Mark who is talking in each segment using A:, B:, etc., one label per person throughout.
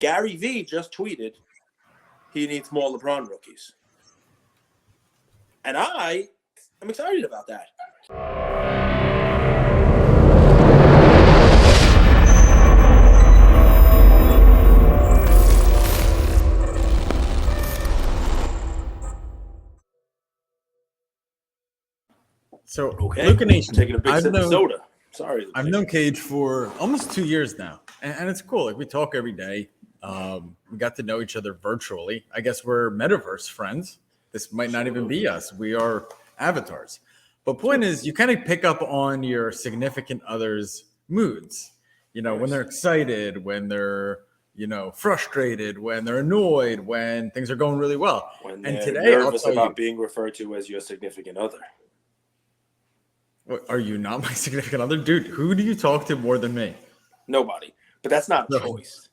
A: Gary V just tweeted he needs more LeBron rookies. And I am excited about that.
B: So, Luca Nation,
A: taking a big sip of soda. Sorry.
B: I've known Cage for almost 2 years now, and it's cool. Like, we talk every day. We got to know each other virtually. I guess we're Metaverse friends. This might not even be us. We are avatars. But point is, you kind of pick up on your significant other's moods. You know, when they're excited, when they're, frustrated, when they're annoyed, when things are going really well.
A: When they're nervous about being referred to as your significant other.
B: What, are you not my significant other? Dude, who do you talk to more than me?
A: Nobody. But that's not a choice.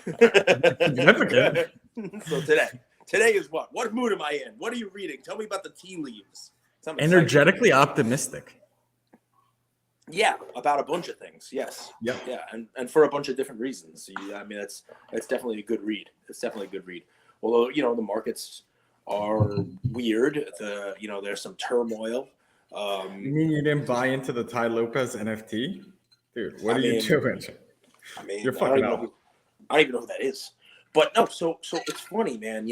B: Significant.
A: So today is what? What mood am I in? What are you reading? Tell me about the tea leaves.
B: Energetically optimistic.
A: Yeah, about a bunch of things. Yes.
B: Yeah.
A: Yeah, and for a bunch of different reasons. I mean, that's definitely a good read. It's definitely a good read. Although, the markets are weird. There's some turmoil.
B: You mean you didn't buy into the Ty Lopez NFT? Dude, what are you doing?
A: I mean,
B: you're fucking up.
A: I don't even know who that is. But no, so it's funny, man.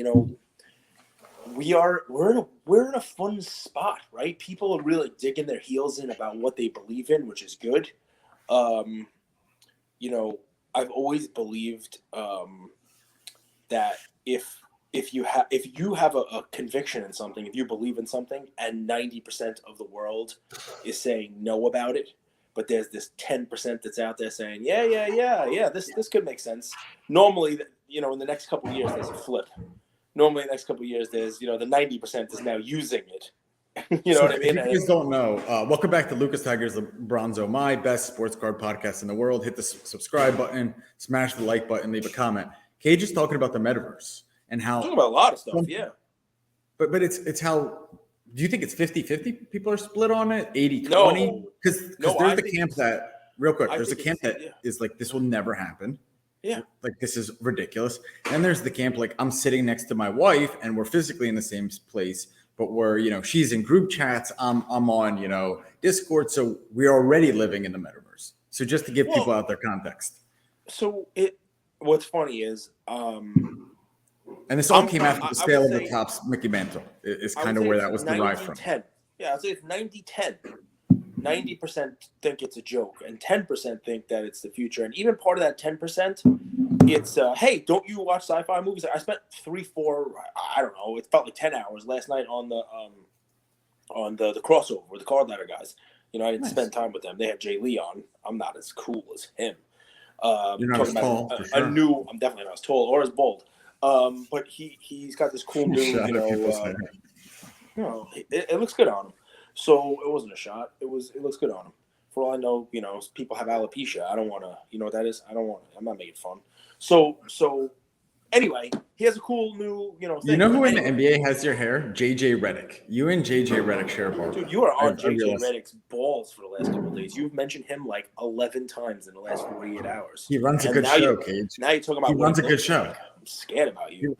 A: We're in a fun spot, right? People are really digging their heels in about what they believe in, which is good. I've always believed that if you have a conviction in something, if you believe in something, and 90% of the world is saying no about it, but there's this 10% that's out there saying, yeah, this could make sense. Normally, in the next couple of years, there's a flip. Normally, in the next couple of years, there's, the 90% is now using it. What I mean?
B: If you guys don't know, welcome back to Lucas Tigers Lebronzo, my best sports card podcast in the world. Hit the subscribe button, smash the like button, leave a comment. Cage is talking about the metaverse and how
A: talking about a lot of stuff, yeah.
B: But it's how. Do you think it's 50-50? People are split on it, 80-20?
A: No.
B: Because there's the camp that, real quick, there's a camp that is like, this will never happen.
A: Yeah.
B: Like, this is ridiculous. And there's the camp, like, I'm sitting next to my wife and we're physically in the same place, but we're, she's in group chats. I'm on, Discord. So we're already living in the metaverse. So just to give people out their context.
A: So what's funny is,
B: and this all came after the sale of the Topps Mickey Mantle. It's kind of where that was derived from.
A: Yeah, I'd say it's 90-10. 90% think it's a joke, and 10% think that it's the future. And even part of that 10%, it's, hey, don't you watch sci-fi movies? I spent 3-4, I don't know, it felt like 10 hours last night on the crossover with the card ladder guys. I didn't spend time with them. They had Jay Lee on. I'm not as cool as him.
B: You're not as tall, for sure.
A: I'm definitely not as tall or as bold. But he's got this cool new, it looks good on him. So it wasn't a shot. It looks good on him. For all I know, people have alopecia. I don't want to, you know what that is? I'm not making fun. So anyway, he has a cool new, thing.
B: You know who in the NBA has your hair? JJ Redick. You and JJ Redick share a bar.
A: Dude, you are on JJ Redick's balls for the last couple of days. You've mentioned him like 11 times in the last 48 hours.
B: He runs a good show, Cage.
A: Now you're talking about
B: he runs a good show.
A: I'm scared about you.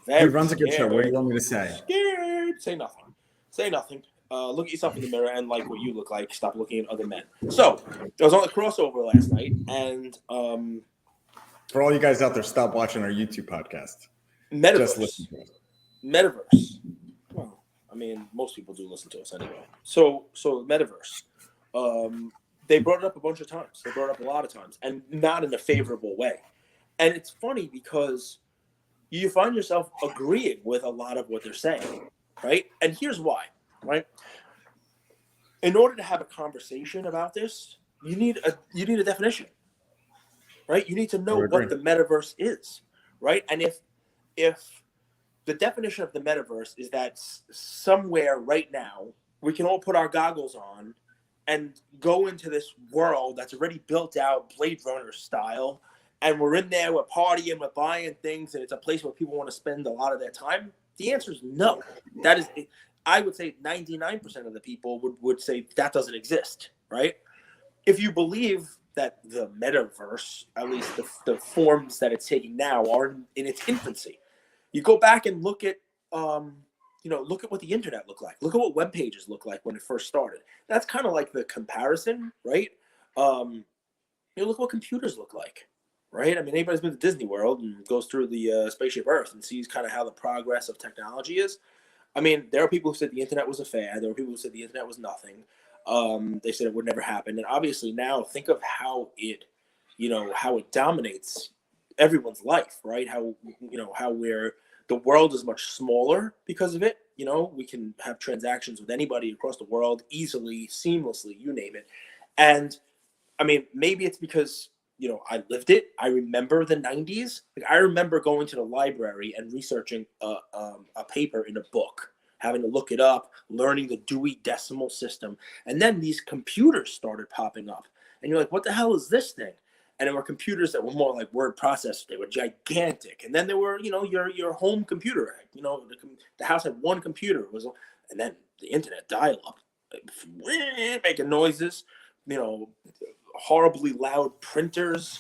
B: He runs a good show. What do you want me to say?
A: Scared. Say nothing. Look at yourself in the mirror and like what you look like. Stop looking at other men. So I was on the crossover last night, and
B: for all you guys out there, stop watching our YouTube podcast.
A: Metaverse.
B: Just listen to it.
A: Metaverse. Well, I mean, most people do listen to us anyway. So Metaverse. They brought it up a bunch of times. They brought it up a lot of times, and not in a favorable way. And it's funny because you find yourself agreeing with a lot of what they're saying, right? And here's why, right? In order to have a conversation about this, you need a definition, right? You need to know what the metaverse is, right? And if the definition of the metaverse is that somewhere right now we can all put our goggles on and go into this world that's already built out, Blade Runner style, and we're in there, we're partying, we're buying things, and it's a place where people want to spend a lot of their time, the answer is no. That is, I would say 99% of the people would say that doesn't exist, right? If you believe that the metaverse, at least the forms that it's taking now, are in its infancy. You go back and look at, look at what the internet looked like. Look at what web pages looked like when it first started. That's kind of like the comparison, right? Look what computers look like, right? I mean, anybody's been to Disney World and goes through the Spaceship Earth and sees kind of how the progress of technology is. I mean, there are people who said the internet was a fad. There were people who said the internet was nothing. They said it would never happen. And obviously now think of how it dominates everyone's life, right? How the world is much smaller because of it. We can have transactions with anybody across the world easily, seamlessly, you name it. And I mean, maybe it's because, I lived it. I remember the 90s. Like, I remember going to the library and researching a paper in a book, having to look it up, learning the Dewey Decimal System. And then these computers started popping up. And you're like, what the hell is this thing? And there were computers that were more like word processors. They were gigantic. And then there were, your home computer. The house had one computer. And then the internet dial-up, making noises, horribly loud printers,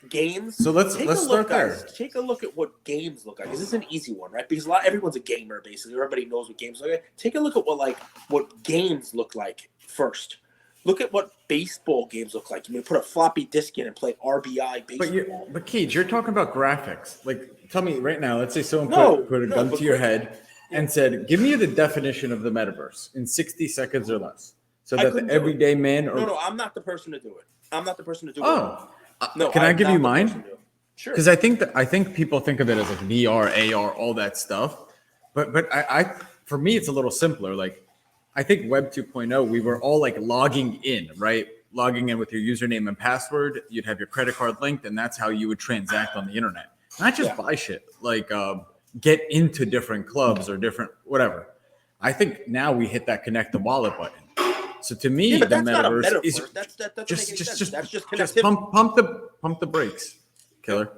A: games.
B: So let's start there.
A: Guys, take a look at what games look like. This is an easy one, right? Because everyone's a gamer, basically. Everybody knows what games look like. Take a look at what games look like first. Look at what baseball games look like. You may put a floppy disk in and play RBI baseball.
B: But Keith, you're talking about graphics. Like, tell me right now. Let's say someone put a gun to your head and said, "Give me the definition of the metaverse in 60 seconds or less." So that the everyday man
A: No, I'm not the person to do it. I'm not the person to do it.
B: No, can I give you mine?
A: Sure.
B: Because I think people think of it as like VR, AR, all that stuff. But I for me, it's a little simpler. Like, I think Web 2.0, we were all like logging in, right? Logging in with your username and password. You'd have your credit card linked, and that's how you would transact on the internet. Not just buy shit, like get into different clubs or different whatever. I think now we hit that connect the wallet button. So to me, the metaverse is just pump the brakes, killer.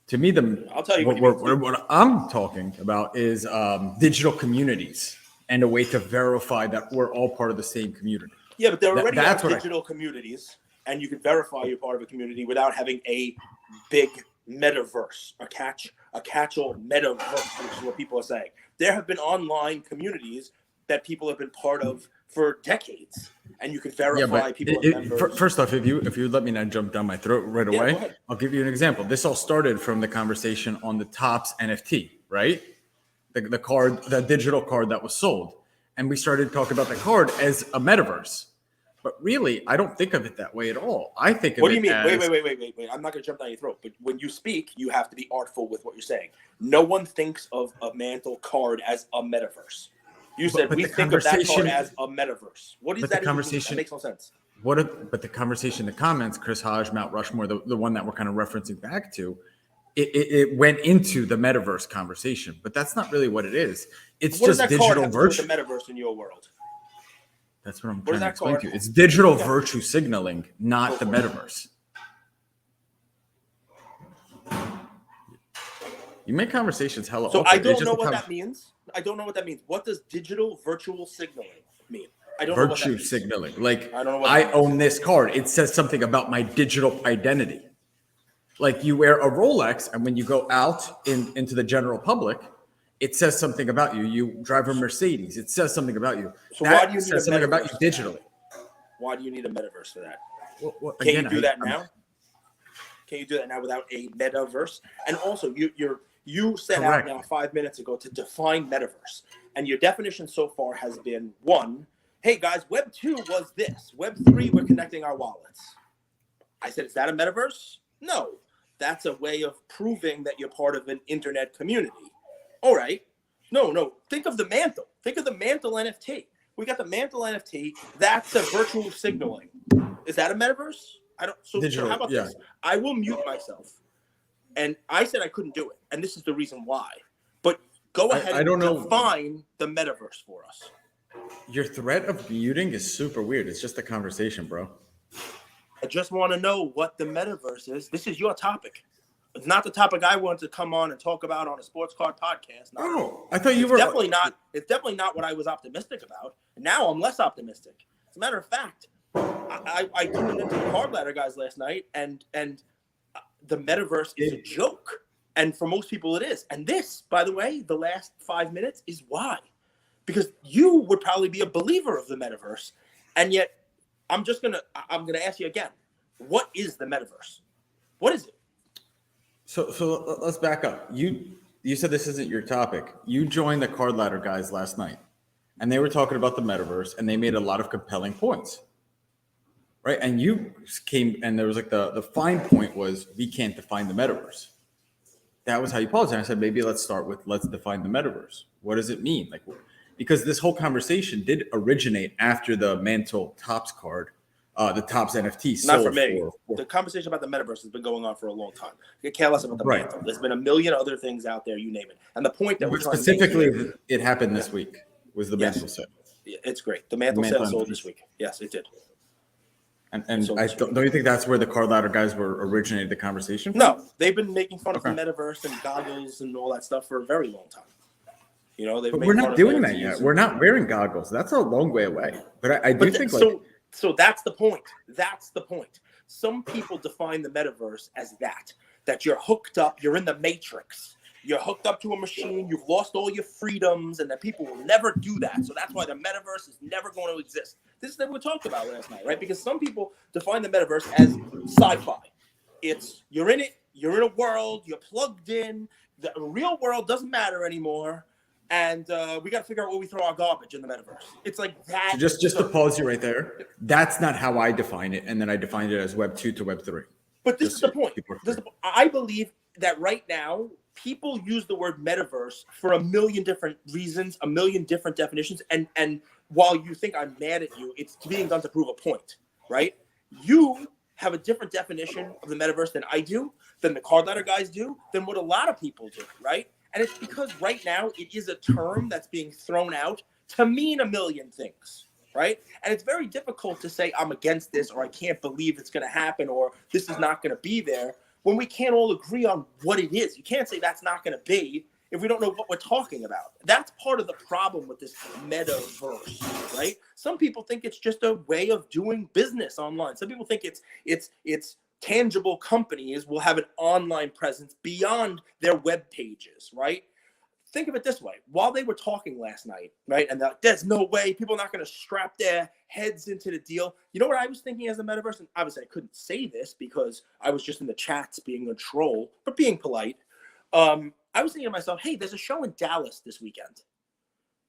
B: To me,
A: I'll tell you
B: what I'm talking about is digital communities and a way to verify that we're all part of the same community.
A: Yeah, but there already are digital communities, and you can verify you're part of a community without having a big metaverse, a catch-all metaverse, which is what people are saying. There have been online communities that people have been part of for decades, and you can verify people are members.
B: First off, if you let me not jump down my throat right away, I'll give you an example. This all started from the conversation on the Topps NFT, right? The card, the digital card that was sold. And we started talking about the card as a metaverse. But really, I don't think of it that way at all. I think of it as... What do you
A: mean? Wait. I'm not going to jump down your throat. But when you speak, you have to be artful with what you're saying. No one thinks of a mantle card as a metaverse. You said we think of that card as a metaverse. What is that? That makes no sense.
B: But the conversation, the comments, Chris Hodge, Mount Rushmore, the one that we're kind of referencing back to, it went into the metaverse conversation. But that's not really what it is. It's just digital virtue.
A: The metaverse in your world.
B: That's what I'm trying to explain to you. It's digital virtue signaling, not the metaverse. You make conversations hella.
A: So I don't know what that means. What does digital virtual signaling mean? I don't know what that means. Virtue signaling.
B: Like, I own this card. It says something about my digital identity. Like, you wear a Rolex, and when you go out into the general public, it says something about you. You drive a Mercedes. It says something about you.
A: So why do you need
B: something about you digitally?
A: Why do you need a metaverse for that?
B: Can
A: you do that now? Can you do that now without a metaverse? And also, you set out now 5 minutes ago to define metaverse, and your definition so far has been 1. Hey guys, Web 2 was this. Web 3, we're connecting our wallets. I said, is that a metaverse? No, that's a way of proving that you're part of an internet community. All right. No. Think of the mantle. Think of the mantle NFT. We got the mantle NFT. That's a virtual signaling. Is that a metaverse? I don't. So how about this? I will mute myself. And I said I couldn't do it, and this is the reason why. But go ahead and define the metaverse for us.
B: Your threat of muting is super weird. It's just a conversation, bro.
A: I just want to know what the metaverse is. This is your topic. It's not the topic I want to come on and talk about on a sports card podcast.
B: No, I thought you were
A: definitely not. It's definitely not what I was optimistic about. Now I'm less optimistic. As a matter of fact, I tuned into the Card Ladder guys last night, and the metaverse is a joke. And for most people, it is. And this, by the way, the last 5 minutes is why. Because you would probably be a believer of the metaverse. And yet, I'm gonna ask you again, what is the metaverse? What is it?
B: So let's back up. You said this isn't your topic. You joined the Card Ladder guys last night, and they were talking about the metaverse, and they made a lot of compelling points. Right? And you came, and there was like the fine point was we can't define the metaverse. That was how you paused. And I said, maybe let's define the metaverse. What does it mean? Like, because this whole conversation did originate after the Mantle Topps card, the Topps NFT.
A: Not for me. The conversation about the metaverse has been going on for a long time. You care less about the Mantle. There's been a million other things out there, you name it. And the point that we're trying
B: specifically,
A: to make here,
B: it happened this week, was the Mantle set.
A: Yeah, it's great. The Mantle set sold this week. Yes, it did.
B: And don't you think that's where the Card Ladder guys originated the conversation from?
A: No, they've been making fun of the metaverse and goggles and all that stuff for a very long time. You know,
B: but we're not doing that yet. We're not wearing goggles. That's a long way away. But I do think
A: so that's the point. That's the point. Some people define the metaverse as that you're hooked up, you're in the matrix. You're hooked up to a machine, you've lost all your freedoms, and that people will never do that. So that's why the metaverse is never going to exist. This is what we talked about last night, right? Because some people define the metaverse as sci-fi. It's you're in it, you're in a world, you're plugged in, the real world doesn't matter anymore, and we got to figure out where we throw our garbage in the metaverse. It's like that.
B: So just to pause you right there, that's not how I define it, and then I defined it as Web 2 to Web 3.
A: But this is the point. I believe that right now, people use the word metaverse for a million different reasons, a million different definitions. And while you think I'm mad at you, it's being done to prove a point, right? You have a different definition of the metaverse than I do, than the Card Ladder guys do, than what a lot of people do, right? And it's because right now it is a term that's being thrown out to mean a million things, right? And it's very difficult to say I'm against this, or I can't believe it's going to happen, or this is not going to be there, when we can't all agree on what it is. You can't say that's not going to be if we don't know what we're talking about. That's part of the problem with this metaverse, right? Some people think it's just a way of doing business online. Some people think it's tangible companies will have an online presence beyond their web pages, right? Think of it this way. While they were talking last night, right, and there's no way, people are not going to strap their heads into the deal. You know what I was thinking as a metaverse? And obviously I couldn't say this because I was just in the chats being a troll, but being polite. I was thinking to myself, hey, there's a show in Dallas this weekend.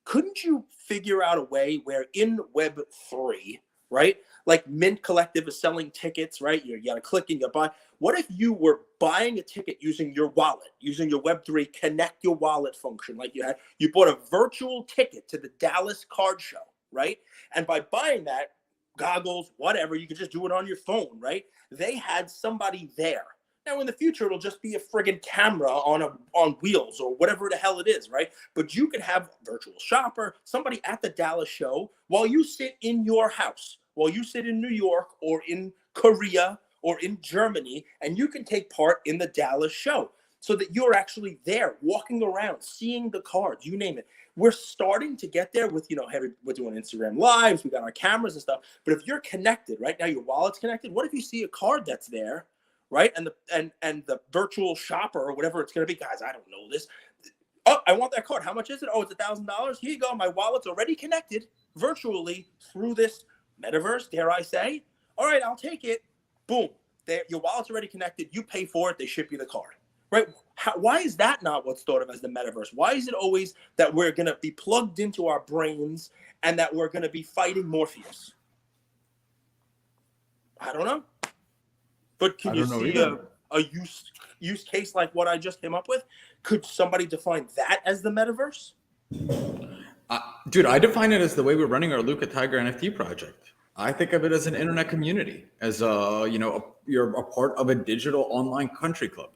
A: Couldn't you figure out a way where in Web 3, right, like Mint Collective is selling tickets, right? You got to click and you buy. What if you were buying a ticket using your wallet, using your Web3 connect your wallet function like you bought a virtual ticket to the Dallas card show, right? And by buying that, goggles, whatever, you could just do it on your phone, right? They had somebody there. Now, in the future, it'll just be a friggin' camera on wheels or whatever the hell it is, right? But you could have a virtual shopper, somebody at the Dallas show while you sit in your house, while you sit in New York or in Korea or in Germany, and you can take part in the Dallas show so that you're actually there, walking around, seeing the cards, you name it. We're starting to get there with, we're doing Instagram Lives, we got our cameras and stuff. But if you're connected, right now your wallet's connected, what if you see a card that's there, right? And the virtual shopper or whatever it's going to be, guys, I don't know this. Oh, I want that card. How much is it? Oh, it's $1,000. Here you go. My wallet's already connected virtually through this metaverse, dare I say. All right, I'll take it. Boom. Your wallet's already connected. You pay for it. They ship you the card, right? Why is that not what's thought of as the metaverse? Why is it always that we're going to be plugged into our brains and that we're going to be fighting Morpheus? I don't know. But can you see a use case like what I just came up with? Could somebody define that as the metaverse?
B: Dude, I define it as the way we're running our Luca Tiger NFT project. I think of it as an internet community, as you're a part of a digital online country club,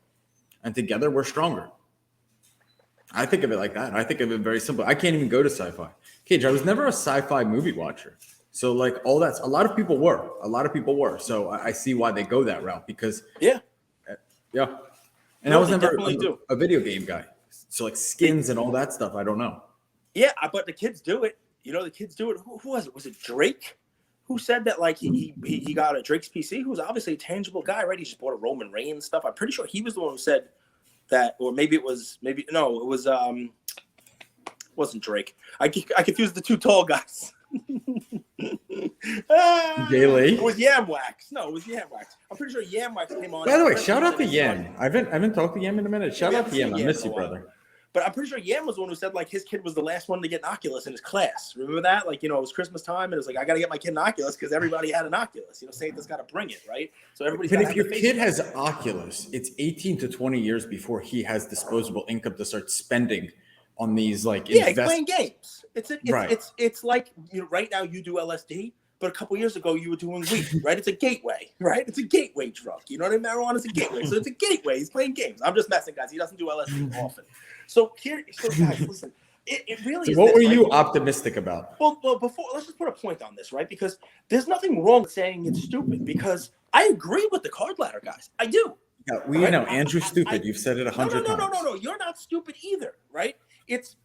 B: and together we're stronger. I think of it like that. I think of it very simple. I can't even go to sci-fi. Cage, I was never a sci-fi movie watcher. So like all that's a lot of people were. So I see why they go that route because yeah. And I was never a video game guy. So like skins and all that stuff, I don't know.
A: Yeah, but the kids do it. The kids do it. Who was it? Was it Drake? who said that like he got a Drake's PC, who's obviously a tangible guy, right? He just bought a Roman Reigns stuff. I'm pretty sure he was the one who said that, or maybe it was wasn't Drake. I confused the two tall guys.
B: Jay Lee?
A: It was Yamwax. No, it was Yamwax. I'm pretty sure Yamwax came on.
B: By the way, shout out to Yam. I haven't talked to Yam in a minute. Shout out to Yam. I miss you, brother.
A: But I'm pretty sure Yam was the one who said like his kid was the last one to get an Oculus in his class. Remember that? Like, it was Christmas time and it was like, I got to get my kid an Oculus because everybody had an Oculus. Satan's got to bring it, right? So everybody's.
B: But if your kid has Oculus, it's 18 to 20 years before he has disposable income to start spending on these like.
A: Yeah, he's playing games. It's like right now you do LSD. But a couple years ago, you were doing weed, right? It's a gateway, right? It's a gateway drug. You know what I mean? Marijuana is a gateway. So it's a gateway. He's playing games. I'm just messing, guys. He doesn't do LSD often. So guys, listen. It really is.
B: What were you optimistic about?
A: Well, before, let's just put a point on this, right? Because there's nothing wrong with saying it's stupid. Because I agree with the card ladder, guys. I do.
B: Yeah, we know Andrew's stupid. You've said it 100 times.
A: No. You're not stupid either, right?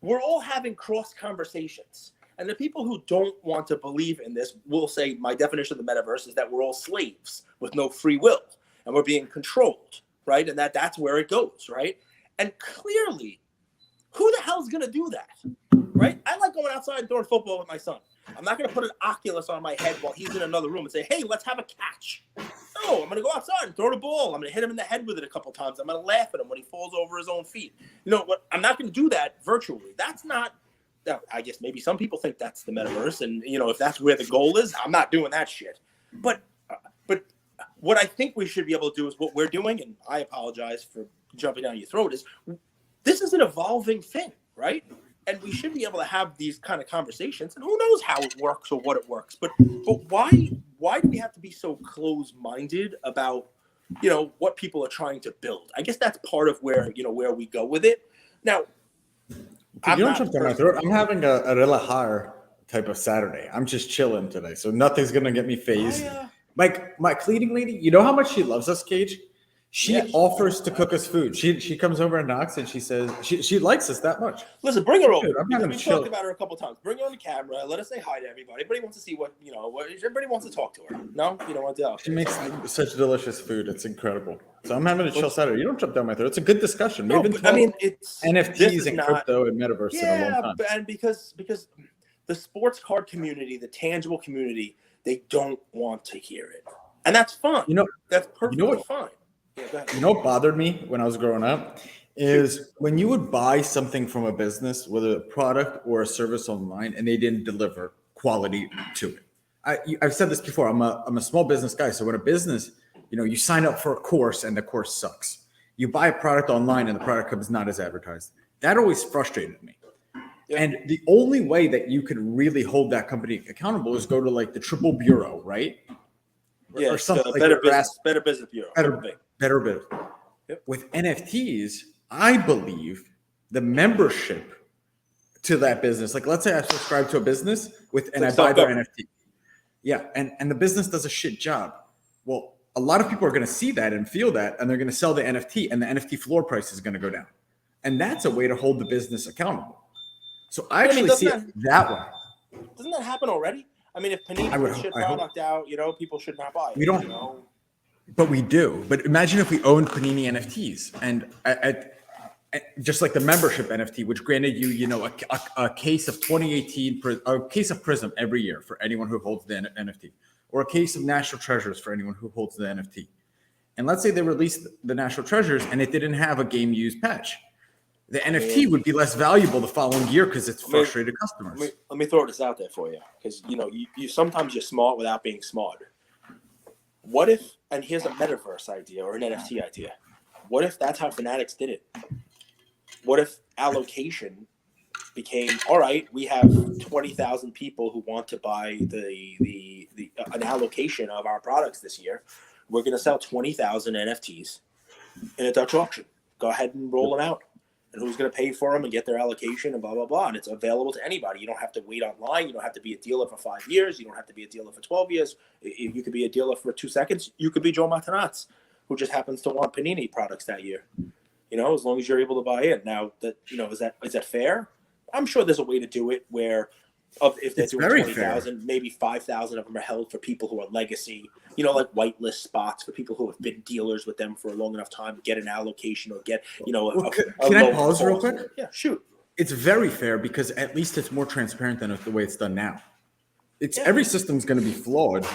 A: We're all having cross conversations. And the people who don't want to believe in this will say my definition of the metaverse is that we're all slaves with no free will and we're being controlled, right? And that's where it goes, right? And clearly, who the hell is going to do that, right? I like going outside and throwing football with my son. I'm not going to put an Oculus on my head while he's in another room and say, hey, let's have a catch. No, I'm going to go outside and throw the ball. I'm going to hit him in the head with it a couple times. I'm going to laugh at him when he falls over his own feet. You know what? I'm not going to do that virtually. That's not. I guess maybe some people think that's the metaverse, and if that's where the goal is, I'm not doing that shit. But what I think we should be able to do is what we're doing, and I apologize for jumping down your throat. Is this is an evolving thing, right? And we should be able to have these kind of conversations. And who knows how it works or what it works? But why do we have to be so close-minded about what people are trying to build? I guess that's part of where we go with it. Now.
B: You don't jump down my throat. I'm having a relajar type of Saturday. I'm just chilling today, so nothing's gonna get me phased. My cleaning lady, you know how much she loves us, Cage? She offers to cook us food. She comes over and knocks, and she says she likes us that much.
A: Listen, bring her over.
B: Dude,
A: we talked about her a couple times. Bring her on the camera. Let us say hi to everybody. Everybody wants to see what everybody wants to talk to her. No, you don't want to.
B: She makes such delicious food. It's incredible. So I'm having a chill Saturday. You don't jump down my throat. It's a good discussion.
A: No, it's
B: NFTs and crypto and metaverse in a long time.
A: And because the sports card community, the tangible community, they don't want to hear it, and that's fine. That's perfectly fine.
B: You know what bothered me when I was growing up is when you would buy something from a business, whether a product or a service online, and they didn't deliver quality to it. I've said this before. I'm a small business guy, so when a business, you sign up for a course and the course sucks. You buy a product online and the product comes not as advertised. That always frustrated me. Yeah. And the only way that you could really hold that company accountable is go to like the Triple Bureau, right?
A: Yeah, or something like Better Business Bureau.
B: Better Business. Yep. With NFTs, I believe the membership to that business, like let's say I subscribe to a business and I buy their NFT. Yeah, and the business does a shit job. Well, a lot of people are going to see that and feel that, and they're going to sell the NFT, and the NFT floor price is going to go down. And that's a way to hold the business accountable. So I actually see it that way.
A: Doesn't that happen already? I mean, if Panini puts shit product out, people should not buy it.
B: We don't, but we do. But imagine if we owned Panini NFTs, and just like the membership NFT, which granted you, a case of 2018, a case of Prism every year for anyone who holds the NFT, or a case of National Treasures for anyone who holds the NFT. And let's say they released the National Treasures and it didn't have a game used patch. The NFT would be less valuable the following year because it's frustrated customers.
A: Let me throw this out there for you, because you sometimes you're smart without being smart. What if, and here's a metaverse idea or an NFT idea. What if that's how Fanatics did it? What if allocation became, all right, we have 20,000 people who want to buy an allocation of our products this year. We're going to sell 20,000 NFTs in a Dutch auction. Go ahead and roll them out. And who's going to pay for them and get their allocation and blah, blah, blah. And it's available to anybody. You don't have to wait online. You don't have to be a dealer for 5 years. You don't have to be a dealer for 12 years. You could be a dealer for 2 seconds. You could be Joe Martinez, who just happens to want Panini products that year. As long as you're able to buy in. Now, is that fair? I'm sure there's a way to do it where Of if they're
B: It's
A: doing
B: very
A: 20,000, maybe 5,000 of them are held for people who are legacy, like whitelist spots for people who have been dealers with them for a long enough time to get an allocation or get,
B: Well,
A: a
B: can I
A: lower
B: pause real
A: cost.
B: quick?
A: Yeah, shoot.
B: It's very fair because at least it's more transparent than the way it's done now. It's
A: Yeah.
B: every system's going to be flawed,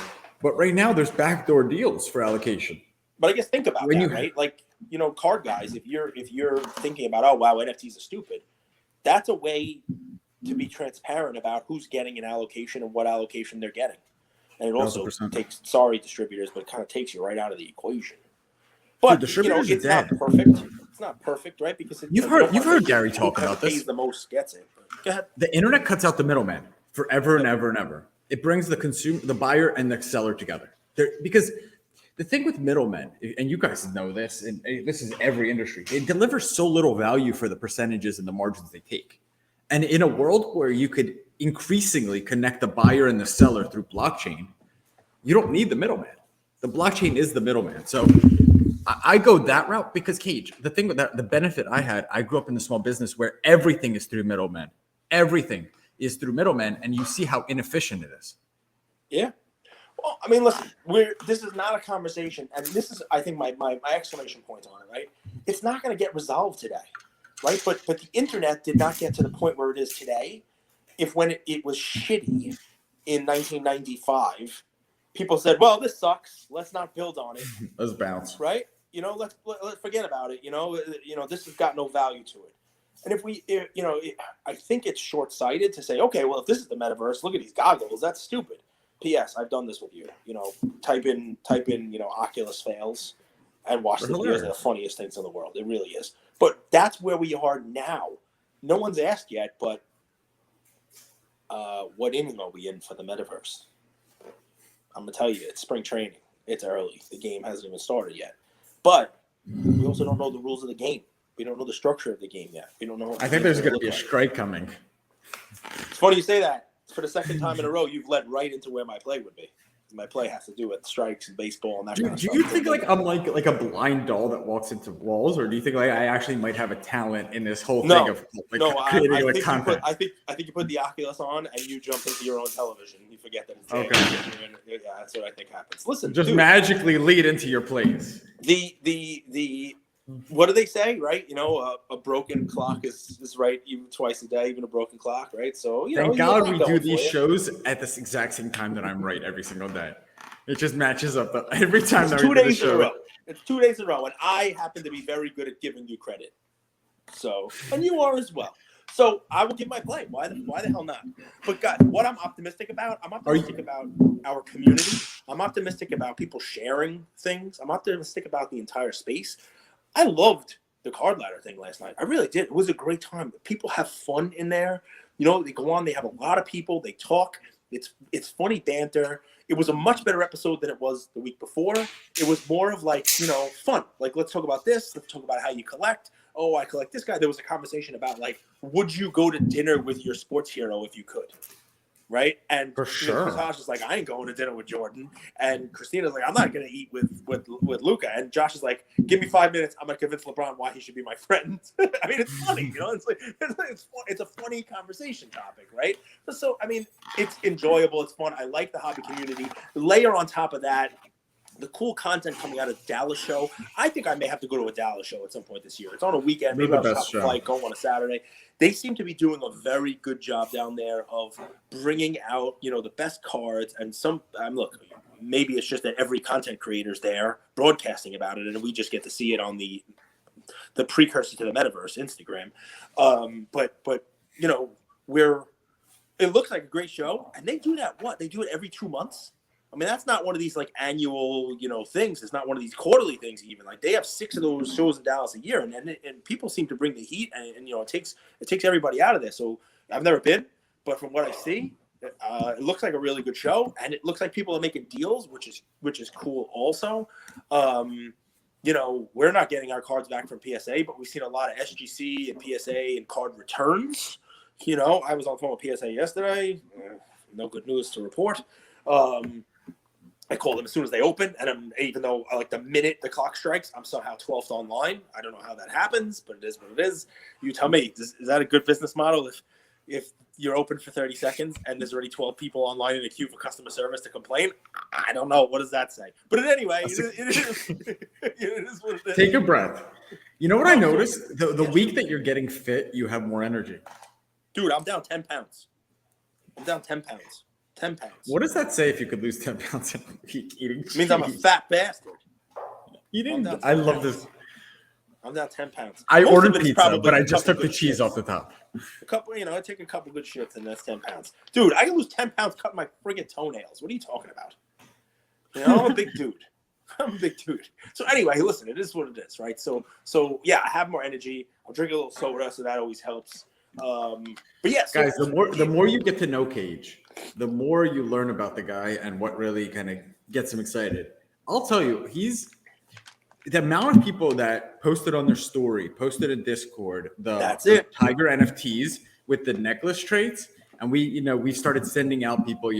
B: but right now there's backdoor deals for allocation.
A: But I guess think about that, right? Like, card guys, if you're thinking about, oh wow, NFTs are stupid, that's a way to be transparent about who's getting an allocation and what allocation they're getting. And it also
B: 1,000%.
A: takes, sorry distributors, but it kind of takes you right out of the equation. But
B: Dude, distributors
A: it's
B: are
A: not
B: dead.
A: perfect. It's not perfect, right? Because
B: You've heard Gary talk about
A: pays
B: this.
A: the most gets it. But go ahead.
B: The internet cuts out the middleman forever and ever and ever. It brings the consumer, the buyer, and the seller together. Because the thing with middlemen, and you guys know this, and this is every industry, they deliver so little value for the percentages and the margins they take. And in a world where you could increasingly connect the buyer and the seller through blockchain, you don't need the middleman. The blockchain is the middleman. So I go that route because, Cage, the thing with that, the benefit I had, I grew up in a small business where everything is through middlemen. Everything is through middlemen, and you see how inefficient it is.
A: Yeah. Well, I mean, listen, this is not a conversation, and this is, I think, my exclamation point on it, right? It's not going to get resolved today, right? But the internet did not get to the point where it is today. If when it was shitty in 1995, people said, well, this sucks, let's not build on it.
B: Let's bounce.
A: Right? Let's forget about it. This has got no value to it. And I think it's short-sighted to say, okay, well, if this is the metaverse, look at these goggles. That's stupid. P.S. I've done this with you. Type in, Oculus fails and watch the videos. They're the funniest things in the world. It really is. But that's where we are now. No one's asked yet, but what inning are we in for the metaverse? I'm going to tell you, it's spring training. It's early. The game hasn't even started yet. But we also don't know the rules of the game. We don't know the structure of the game yet. We don't know.
B: I think there's going to be a strike coming.
A: It's funny you say that. For the second time in a row, you've led right into where my play would be. My play has to do with strikes and baseball and that kind of stuff.
B: Do you think I'm like a blind doll that walks into walls, or do you think I actually might have a talent in this whole thing of creating content?
A: I think you put the Oculus on and you jump into your own television. You forget that it's there.
B: Okay.
A: Yeah, that's what I think happens. Listen,
B: just magically lead into your plays.
A: The what do they say, right? A broken clock is right even twice a day, even a broken clock, right? So
B: thank God we do these shows at this exact same time that I'm right every single day. It just matches up every time.
A: It's 2 days in a row. It's 2 days in a row, and I happen to be very good at giving you credit. So, and you are as well. So I will give my play. Why the hell not? But God, what I'm optimistic about, about our community. I'm optimistic about people sharing things. I'm optimistic about the entire space. I loved the card ladder thing last night. I really did. It was a great time. People have fun in there. They go on. They have a lot of people. They talk. It's funny banter. It was a much better episode than it was the week before. It was more of fun. Like, let's talk about this. Let's talk about how you collect. Oh, I collect this guy. There was a conversation about would you go to dinner with your sports hero if you could? Right? And
B: for sure,
A: Josh is like, I ain't going to dinner with Jordan. And Christina's like, I'm not going to eat with Luca. And Josh is like, give me 5 minutes. I'm going to convince LeBron why he should be my friend. I mean, it's funny, it's a funny conversation topic, right? So, I mean, it's enjoyable. It's fun. I like the hobby community. Layer on top of that, the cool content coming out of Dallas show. I think I may have to go to a Dallas show at some point this year. It's on a weekend. Maybe I'll shop a flight, go on a Saturday. They seem to be doing a very good job down there of bringing out, the best cards and some. Look, maybe it's just that every content creator's there broadcasting about it, and we just get to see it on the precursor to the metaverse, Instagram. But it looks like a great show, and they do that. They do it every 2 months. I mean, that's not one of these annual, things. It's not one of these quarterly things even. They have 6 of those shows in Dallas a year, and people seem to bring the heat, and it takes everybody out of there. So I've never been, but from what I see, it looks like a really good show, and it looks like people are making deals, which is cool also. We're not getting our cards back from PSA, but we've seen a lot of SGC and PSA and card returns. I was on the phone with PSA yesterday. No good news to report. I call them as soon as they open, and even though the minute the clock strikes, I'm somehow 12th online. I don't know how that happens, but it is what it is. You tell me, is that a good business model? If if you're open for 30 seconds and there's already 12 people online in the queue for customer service to complain, I don't know. What does that say? But anyway, it is what it is.
B: Take a breath. You know what I noticed? The week that you're getting fit, you have more energy.
A: Dude, I'm down 10 pounds. I'm down 10 pounds. 10 pounds.
B: What does that say if you could lose 10 pounds in a week eating cheese?
A: It means I'm a fat bastard.
B: I love this.
A: I'm down 10 pounds.
B: I ordered pizza, but I just took the cheese off the top.
A: A couple, I take a couple good shits and that's 10 pounds. Dude, I can lose 10 pounds cutting my friggin' toenails. What are you talking about? I'm a big dude. So anyway, listen, it is what it is, right? So yeah, I have more energy. I'll drink a little soda, so that always helps. But yeah,
B: guys, the more you get to know Cage, the more you learn about the guy and what really kind of gets him excited. I'll tell you, the amount of people that posted on their story, posted in Discord, the Tiger NFTs with the necklace traits, and we started sending out people,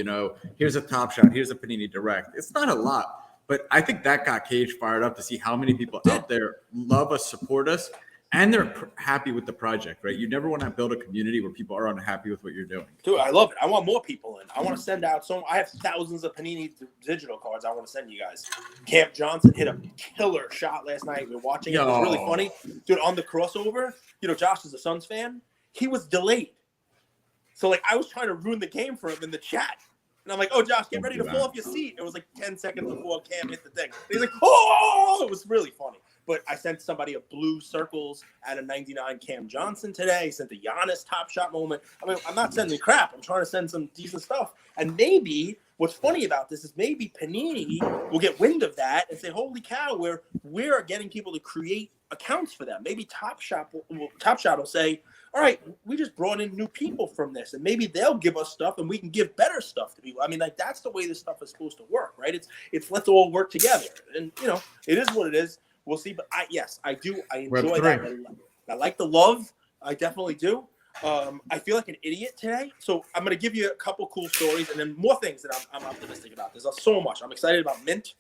B: here's a Top Shot, here's a Panini Direct. It's not a lot, but I think that got Cage fired up to see how many people out there love us, support us, and they're happy with the project, right? You never want to build a community where people are unhappy with what you're doing.
A: Dude, I love it. I want more people in. I want to send out I have thousands of Panini digital cards I want to send you guys. Cam Johnson hit a killer shot last night. We were watching it. It was really funny. Dude, on the crossover, Josh is a Suns fan. He was delayed. So, I was trying to ruin the game for him in the chat. And I'm like, oh, Josh, get ready to fall off your seat. It was 10 seconds before Cam hit the thing. And he's like, oh, it was really funny. But I sent somebody a blue circles at a 99 Cam Johnson today. I sent the Giannis Top Shot moment. I mean, I'm not sending crap. I'm trying to send some decent stuff. And maybe what's funny about this is maybe Panini will get wind of that and say, holy cow, we're getting people to create accounts for them. Maybe Top Shot will say, all right, we just brought in new people from this, and maybe they'll give us stuff and we can give better stuff to people. I mean, that's the way this stuff is supposed to work, right? It's let's all work together. And, it is what it is. We'll see. But I do. I enjoy that. I like the love. I definitely do. I feel like an idiot today. So I'm going to give you a couple cool stories and then more things that I'm optimistic about. There's so much. I'm excited about Mint.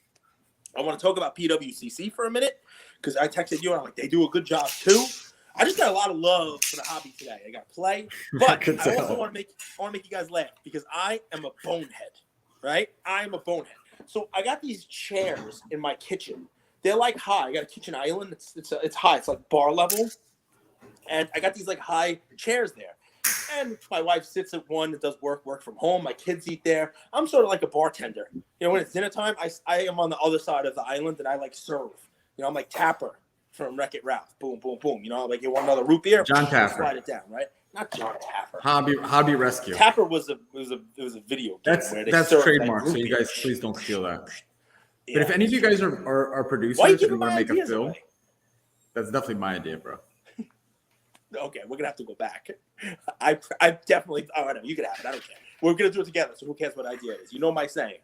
A: I want to talk about PWCC for a minute because I texted you and I'm like, they do a good job too. I just got a lot of love for the hobby today. I got to play, but I also want to make you guys laugh because I am a bonehead, right? I'm a bonehead. So I got these chairs in my kitchen. They're high. I got a kitchen island. It's high. It's bar level, and I got these high chairs there. And my wife sits at one that does work from home. My kids eat there. I'm sort of like a bartender. When it's dinner time, I am on the other side of the island and I serve. I'm like Tapper from Wreck-It Ralph. Boom, boom, boom. You want another root beer?
B: John Tapper.
A: Slide it down, right? Not John Tapper.
B: Hobby Rescue.
A: Tapper was a video game.
B: That's trademark. So you guys please don't steal that. But if any of you guys are producers and want to make a film, that's definitely my idea, bro.
A: Okay, we're gonna have to go back. I definitely. Oh, no, you can have it. I don't care. We're gonna do it together. So who cares what idea it is? You know my saying.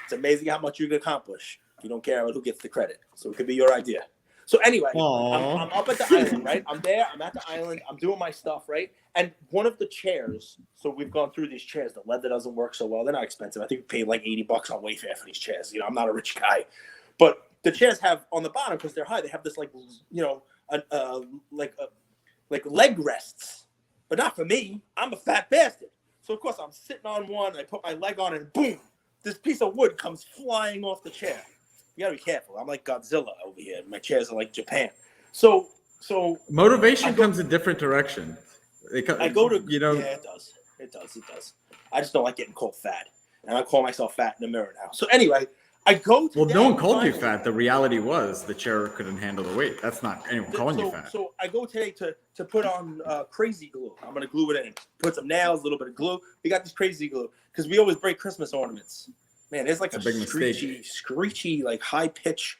A: It's amazing how much you can accomplish. You don't care who gets the credit. So it could be your idea. So anyway, I'm up at the island, right? I'm there. I'm at the island. I'm doing my stuff, right? And one of the chairs. So we've gone through these chairs. The leather doesn't work so well. They're not expensive. I think we paid $80 on Wayfair for these chairs. I'm not a rich guy, but the chairs have on the bottom because they're high. They have this leg rests, but not for me. I'm a fat bastard. So of course I'm sitting on one. I put my leg on it, and boom, this piece of wood comes flying off the chair. You gotta be careful. I'm like Godzilla over here. My chairs are like Japan. So
B: motivation comes in different direction.
A: I go to yeah, it does. I just don't like getting called fat, and I call myself fat in the mirror now. So anyway, I go to
B: no one called you fat. The reality was the chair couldn't handle the weight. That's not anyone calling you fat.
A: So I go today to put on crazy glue. I'm gonna glue it in. Put some nails, a little bit of glue. We got this crazy glue because we always break Christmas ornaments. Man, there's a
B: big
A: screechy, high pitch.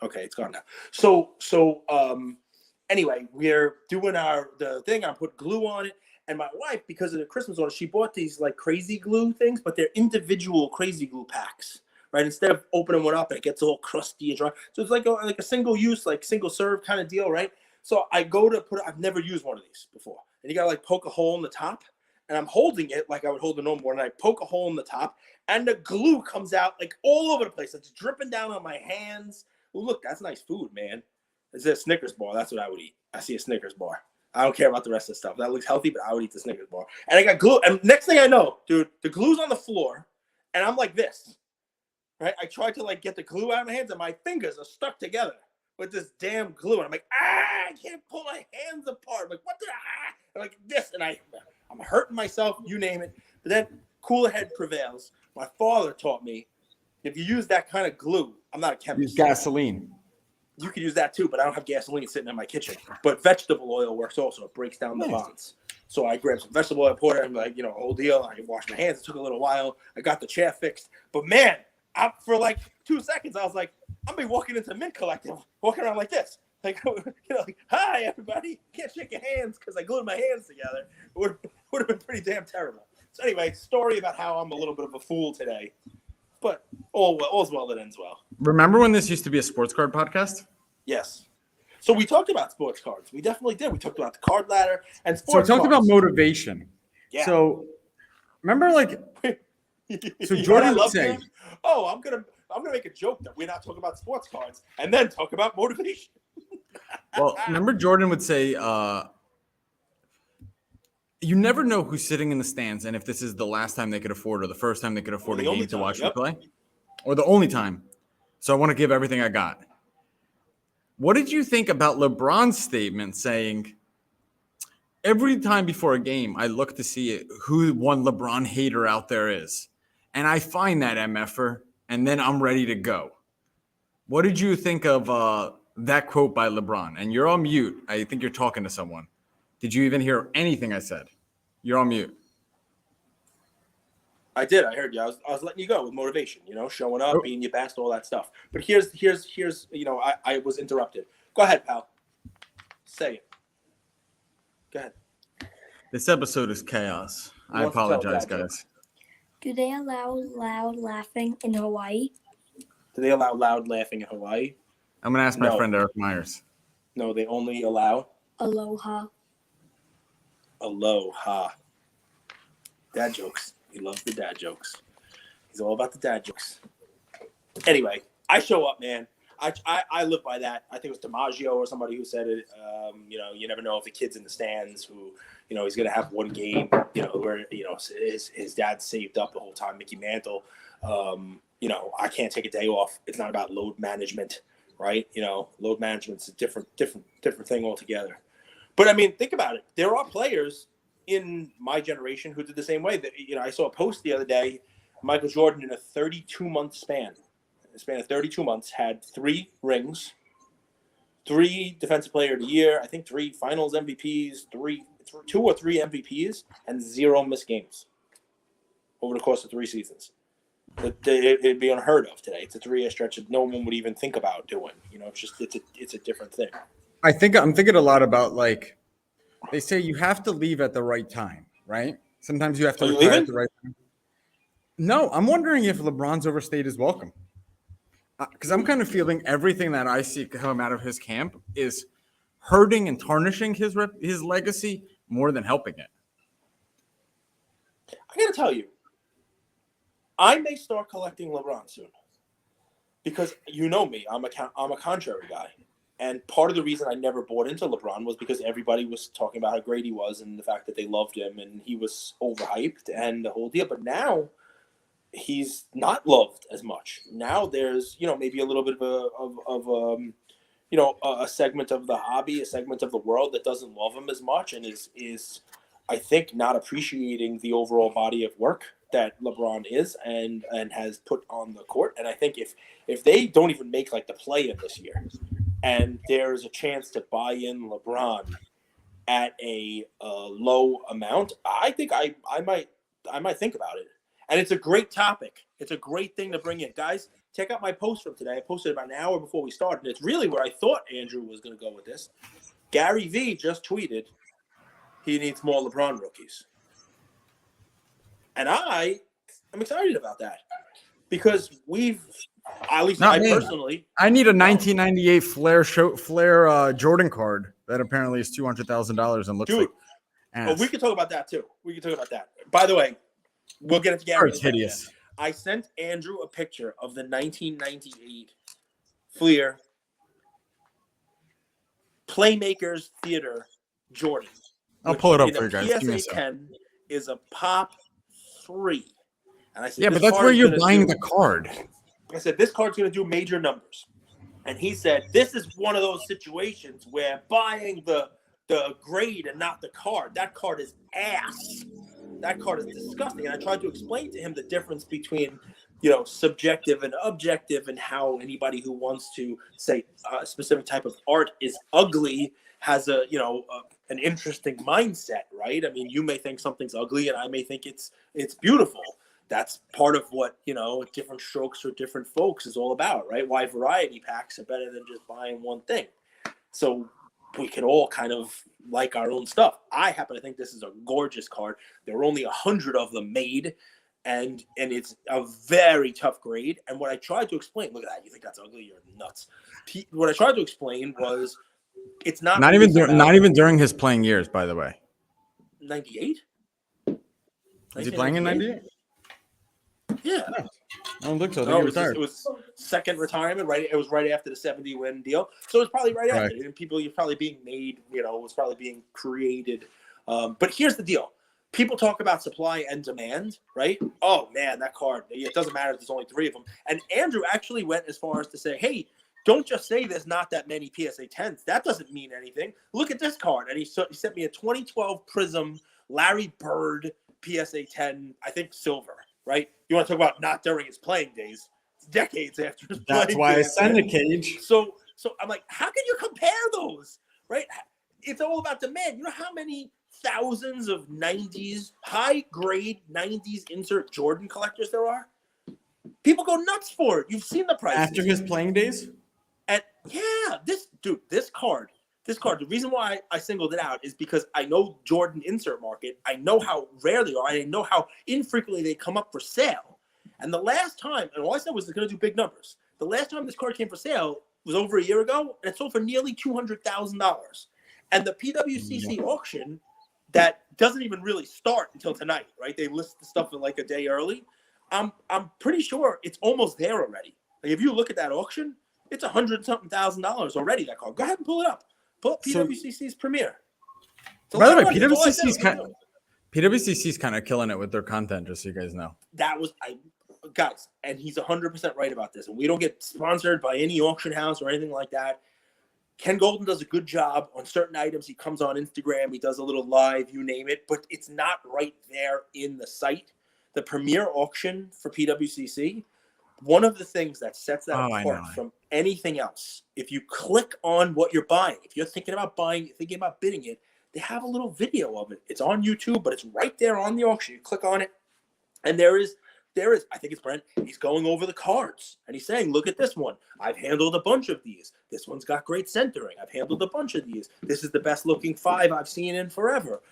A: Okay, it's gone now. So anyway, we're doing the thing. I put glue on it, and my wife, because of the Christmas order, she bought these crazy glue things, but they're individual crazy glue packs. Right, instead of opening one up and it gets all crusty and dry, so it's like a single use, single serve kind of deal, right? So I go to put it. I've never used one of these before, and you gotta poke a hole in the top, and I'm holding it like I would hold a normal one, and I poke a hole in the top, and the glue comes out all over the place. It's dripping down on my hands. Oh, look, that's nice food, man. Is it a Snickers bar? That's what I would eat. I see a Snickers bar. I don't care about the rest of the stuff. That looks healthy, but I would eat the Snickers bar. And I got glue. And next thing I know, dude, the glue's on the floor, and I'm like this, right? I tried to like get the glue out of my hands, and my fingers are stuck together with this damn glue. And I'm like, I can't pull my hands apart. I'm like, what the? I'm like this, and I'm hurting myself. You name it. But then cooler head prevails. My father taught me if you use that kind of glue, I'm not a chemist.
B: Use gasoline.
A: You could use that too, but I don't have gasoline sitting in my kitchen. But vegetable oil works also. It breaks down the bonds. So I grabbed some vegetable oil, poured it, and like, whole deal. I washed my hands. It took a little while. I got the chair fixed. But man, for like 2 seconds, I was like, I'm be walking into Mint Collective, walking around like this. Like, like, hi, everybody. Can't shake your hands because I glued my hands together. It would have been pretty damn terrible. So anyway, story about how I'm a little bit of a fool today. But all's well that ends well.
B: Remember when this used to be a sports card podcast?
A: Yes. So we talked about sports cards. We definitely did. We talked about the card ladder and sports cards.
B: So we talked about motivation.
A: Yeah.
B: So remember, like, so Jordan would say,
A: "Oh, I'm gonna make a joke that we're not talking about sports cards, and then talk about motivation."
B: Well, remember Jordan would say, you never know who's sitting in the stands and if this is the last time they could afford or the first time they could afford a game to watch you play, or the only time. So I want to give everything I got. What did you think about LeBron's statement saying, every time before a game, I look to see who one LeBron hater out there is, and I find that MFer, and then I'm ready to go. What did you think of that quote by LeBron? And you're on mute. I think you're talking to someone. Did you even hear anything I said? You're on mute.
A: I did. I heard you. I was letting you go with motivation, showing up, being your best, all that stuff. But here's I was interrupted. Go ahead, pal. Say it. Go ahead.
B: This episode is chaos. I apologize, guys.
C: Do they allow loud laughing in Hawaii?
A: Do they allow loud laughing in Hawaii?
B: I'm going to ask my friend Eric Myers.
A: No, they only allow
C: Aloha.
A: Aloha. Dad jokes. He loves the dad jokes. He's all about the dad jokes. Anyway, I show up, man. I live by that. I think it was DiMaggio or somebody who said it. You never know if the kid's in the stands who, he's going to have one game, where, his dad saved up the whole time, Mickey Mantle. I can't take a day off. It's not about load management, right? Load management's a different thing altogether. But I mean, think about it. There are players in my generation who did the same way. That I saw a post the other day. Michael Jordan, in a 32-month span of 32 months, had 3 rings, 3 Defensive Player of the Year, I think 3 Finals MVPs, 2 or 3 MVPs, and 0 missed games over the course of 3 seasons. It'd be unheard of today. It's a 3-year stretch that no one would even think about doing. It's a different thing.
B: I'm thinking a lot about, like, they say you have to leave at the right time, right? Sometimes you have to retire at the right time. No, I'm wondering if LeBron's overstayed his welcome. Because I'm kind of feeling everything that I see come out of his camp is hurting and tarnishing his legacy more than helping it.
A: I got to tell you, I may start collecting LeBron soon. Because you know me, I'm a contrary guy. And part of the reason I never bought into LeBron was because everybody was talking about how great he was and the fact that they loved him and he was overhyped and the whole deal. But now he's not loved as much. Now there's, maybe a little bit of a segment of the hobby, a segment of the world that doesn't love him as much and is I think not appreciating the overall body of work that LeBron is and has put on the court. And I think if they don't even make like the play-in this year, and there's a chance to buy in LeBron at a low amount, I think I might think about it. And it's a great topic. It's a great thing to bring in. Guys, check out my post from today. I posted about an hour before we started. And it's really where I thought Andrew was going to go with this. Gary V just tweeted he needs more LeBron rookies. And I'm excited about that because personally,
B: I need a 1998 Flair Jordan card that apparently is $200,000 and looks like ass.
A: We can talk about that too. By the way, we'll get into Gary.
B: It's hideous.
A: I sent Andrew a picture of the 1998 Flair Playmakers Theater Jordan.
B: I'll
A: which
B: pull it up
A: in
B: for you guys. Give me a
A: PSA
B: sec.
A: 10 is a pop 3. And I said,
B: Yeah,
A: this
B: but that's
A: card
B: where
A: is
B: you're
A: gonna
B: buying
A: do-
B: the card.
A: I said, this card's going to do major numbers. And he said, this is one of those situations where buying the grade and not the card, that card is ass. That card is disgusting. And I tried to explain to him the difference between, subjective and objective, and how anybody who wants to say a specific type of art is ugly has an interesting mindset, right? I mean, you may think something's ugly and I may think it's beautiful. That's part of what, different strokes for different folks is all about, right? Why variety packs are better than just buying one thing. So we can all kind of like our own stuff. I happen to think this is a gorgeous card. There are only 100 of them made, and it's a very tough grade. And what I tried to explain, look at that, you think that's ugly? You're nuts. What I tried to explain was it's not
B: even during his playing years, by the way.
A: 98?
B: Is he playing in 98?
A: Yeah.
B: No, I don't think so. I think
A: No,
B: he retired.
A: it was second retirement, right? It was right after the 70 win deal. So it was probably right after. And you're probably being made, it was probably being created. But here's the deal. People talk about supply and demand, right? Oh, man, that card, it doesn't matter if there's only 3 of them. And Andrew actually went as far as to say, hey, don't just say there's not that many PSA 10s. That doesn't mean anything. Look at this card. And he sent me a 2012 Prism Larry Bird PSA 10, I think silver, right? You want to talk about not during his playing days. It's decades after his playing
B: That's why
A: days.
B: I send a cage.
A: So I'm like, how can you compare those, right? It's all about demand. You know how many thousands of 90s, high-grade 90s insert Jordan collectors there are? People go nuts for it. You've seen the prices.
B: After his playing days?
A: And yeah, this card, the reason why I singled it out is because I know Jordan insert market. I know how rare they are. I know how infrequently they come up for sale. And the last time, and all I said was it's going to do big numbers. The last time this card came for sale was over a year ago, and it sold for nearly $200,000. And the PWCC auction that doesn't even really start until tonight, right? They list the stuff like a day early. I'm pretty sure it's almost there already. Like if you look at that auction, it's $100-something thousand already. That card. Go ahead and pull it up. Pull up PWCC's premiere.
B: By the way, PWCC's kind of killing it with their content, just so you guys know.
A: Guys, and he's 100% right about this. And we don't get sponsored by any auction house or anything like that. Ken Golden does a good job on certain items. He comes on Instagram. He does a little live, you name it. But it's not right there in the site. The premiere auction for PWCC, one of the things that sets that apart from anything else, if you click on what you're buying, if you're thinking about buying, thinking about bidding it, they have a little video of it. It's on YouTube, but it's right there on the auction. You click on it, and there is, I think it's Brent, he's going over the cards, and he's saying, look at this one. I've handled a bunch of these. This one's got great centering. I've handled a bunch of these. This is the best looking 5 I've seen in forever.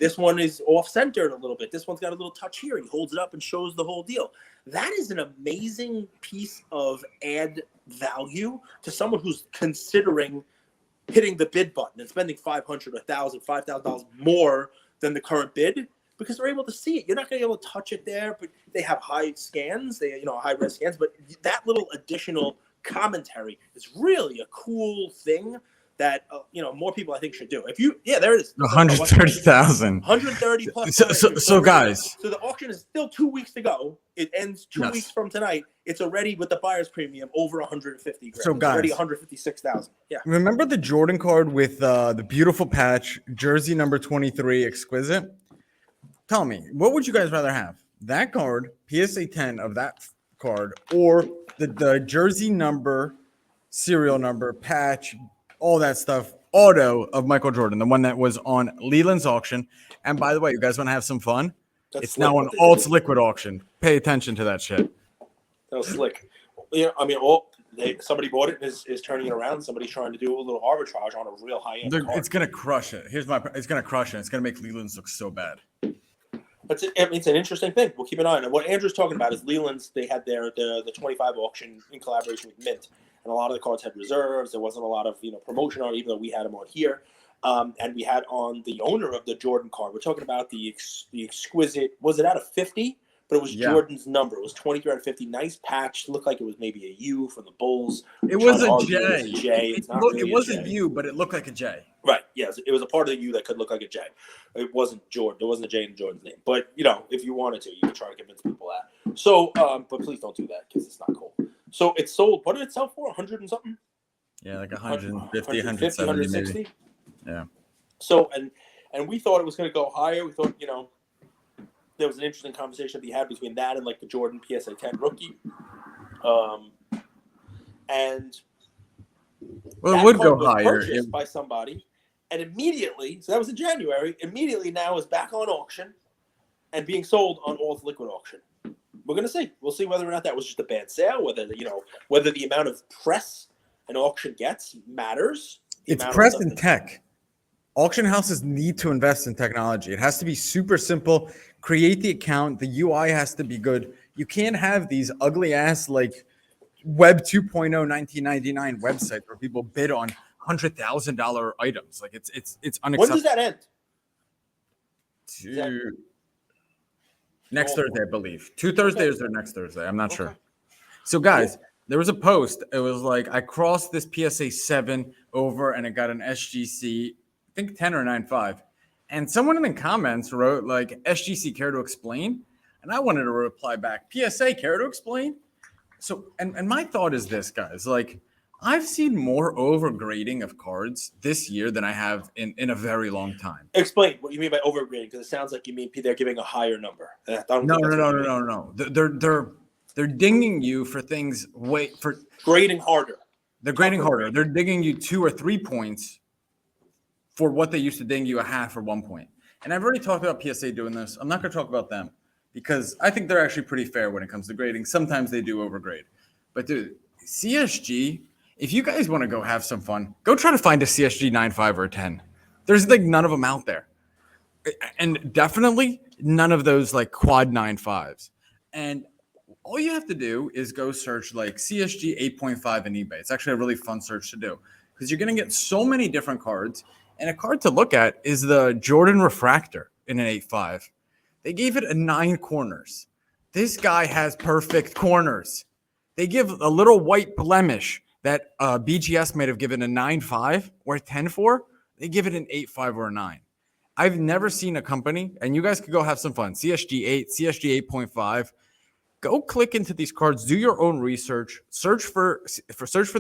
A: This one is off-centered a little bit. This one's got a little touch here. He holds it up and shows the whole deal. That is an amazing piece of ad value to someone who's considering hitting the bid button and spending $500, $1,000, $5,000 more than the current bid, because they're able to see it. You're not going to be able to touch it there, but they have high scans, high res scans, but that little additional commentary is really a cool thing that more people I think should do. There it is.
B: 130,000.
A: 130 plus.
B: So guys.
A: So the auction is still 2 weeks to go. It ends 2 weeks from tonight. It's already with the buyer's premium over 150 grand.
B: So guys,
A: already 156,000. Yeah.
B: Remember the Jordan card with the beautiful patch, jersey number 23, exquisite? Tell me, what would you guys rather have? That card, PSA 10 of that card, or the jersey number, serial number, patch, all that stuff, auto of Michael Jordan, the one that was on Leland's auction. And by the way, you guys want to have some fun? It's now on Alt's Liquid auction. Pay attention to that shit.
A: That was slick. Somebody bought it and is turning it around. Somebody's trying to do a little arbitrage on a real high-end card.
B: It's going to crush it. It's going to crush it. It's going to make Leland's look so bad.
A: It's an interesting thing. We'll keep an eye on it. What Andrew's talking about is Leland's. They had the 25 auction in collaboration with Mint, and a lot of the cards had reserves. There wasn't a lot of promotion on it, even though we had them on here. And we had on the owner of the Jordan card. We're talking about the exquisite. Was it out of 50? But but it was Jordan's number. It was 23 out of 50. Nice patch. Looked like it was maybe a U from the Bulls.
B: It was a
A: It
B: J.
A: was a J. It's not really
B: It was a
A: J.
B: U, but it looked like a J.
A: Right. Yes, it was a part of the U that could look like a J. It wasn't Jordan. There wasn't a J in Jordan's name. But if you wanted to, you could try to convince people that. So, but please don't do that because it's not cool. So it sold. What did it sell for? 100 and something.
B: Yeah, like 150, 170
A: 160.
B: maybe. Yeah.
A: So and we thought it was going to go higher. We thought there was an interesting conversation to be had between that and like the Jordan PSA 10 rookie. And
B: well, it would go higher.
A: Purchased by somebody, and immediately, so that was in January. Immediately now is back on auction and being sold on Alt Liquid auction. We're gonna see. We'll see whether or not that was just a bad sale. Whether the amount of press an auction gets matters.
B: It's press and tech. Auction houses need to invest in technology. It has to be super simple. Create the account. The UI has to be good. You can't have these ugly ass like Web 2.0 1999 websites where people bid on $100,000 items. Like it's unacceptable.
A: When does that end?
B: Next Thursday, I believe. 2 Thursdays or next Thursday. I'm not sure. So guys, there was a post. It was like I crossed this PSA 7 over and it got an SGC, I think 10 or 9.5. And someone in the comments wrote like SGC care to explain. And I wanted to reply back, PSA care to explain. So, and my thought is this, guys, like I've seen more overgrading of cards this year than I have in a very long time.
A: Explain what you mean by overgrading, because it sounds like you mean they're giving a higher number.
B: No. They're dinging you for things for
A: grading harder.
B: They're grading harder. They're dinging you 2 or 3 points for what they used to ding you a half or 1 point. And I've already talked about PSA doing this. I'm not going to talk about them, because I think they're actually pretty fair when it comes to grading. Sometimes they do overgrade. But dude, CSG, if you guys want to go have some fun, go try to find a CSG 9.5 or a 10. There's like none of them out there. And definitely none of those like quad 9.5s. And all you have to do is go search like CSG 8.5 in eBay. It's actually a really fun search to do because you're going to get so many different cards. And a card to look at is the Jordan Refractor in an 8.5. They gave it a 9 corners. This guy has perfect corners. They give a little white blemish that BGS might have given a 9.5 or a 10.4. They give it an 8.5 or a 9. I've never seen a company, and you guys could go have some fun. CSG 8, CSG 8.5. Go click into these cards. Do your own research. Search for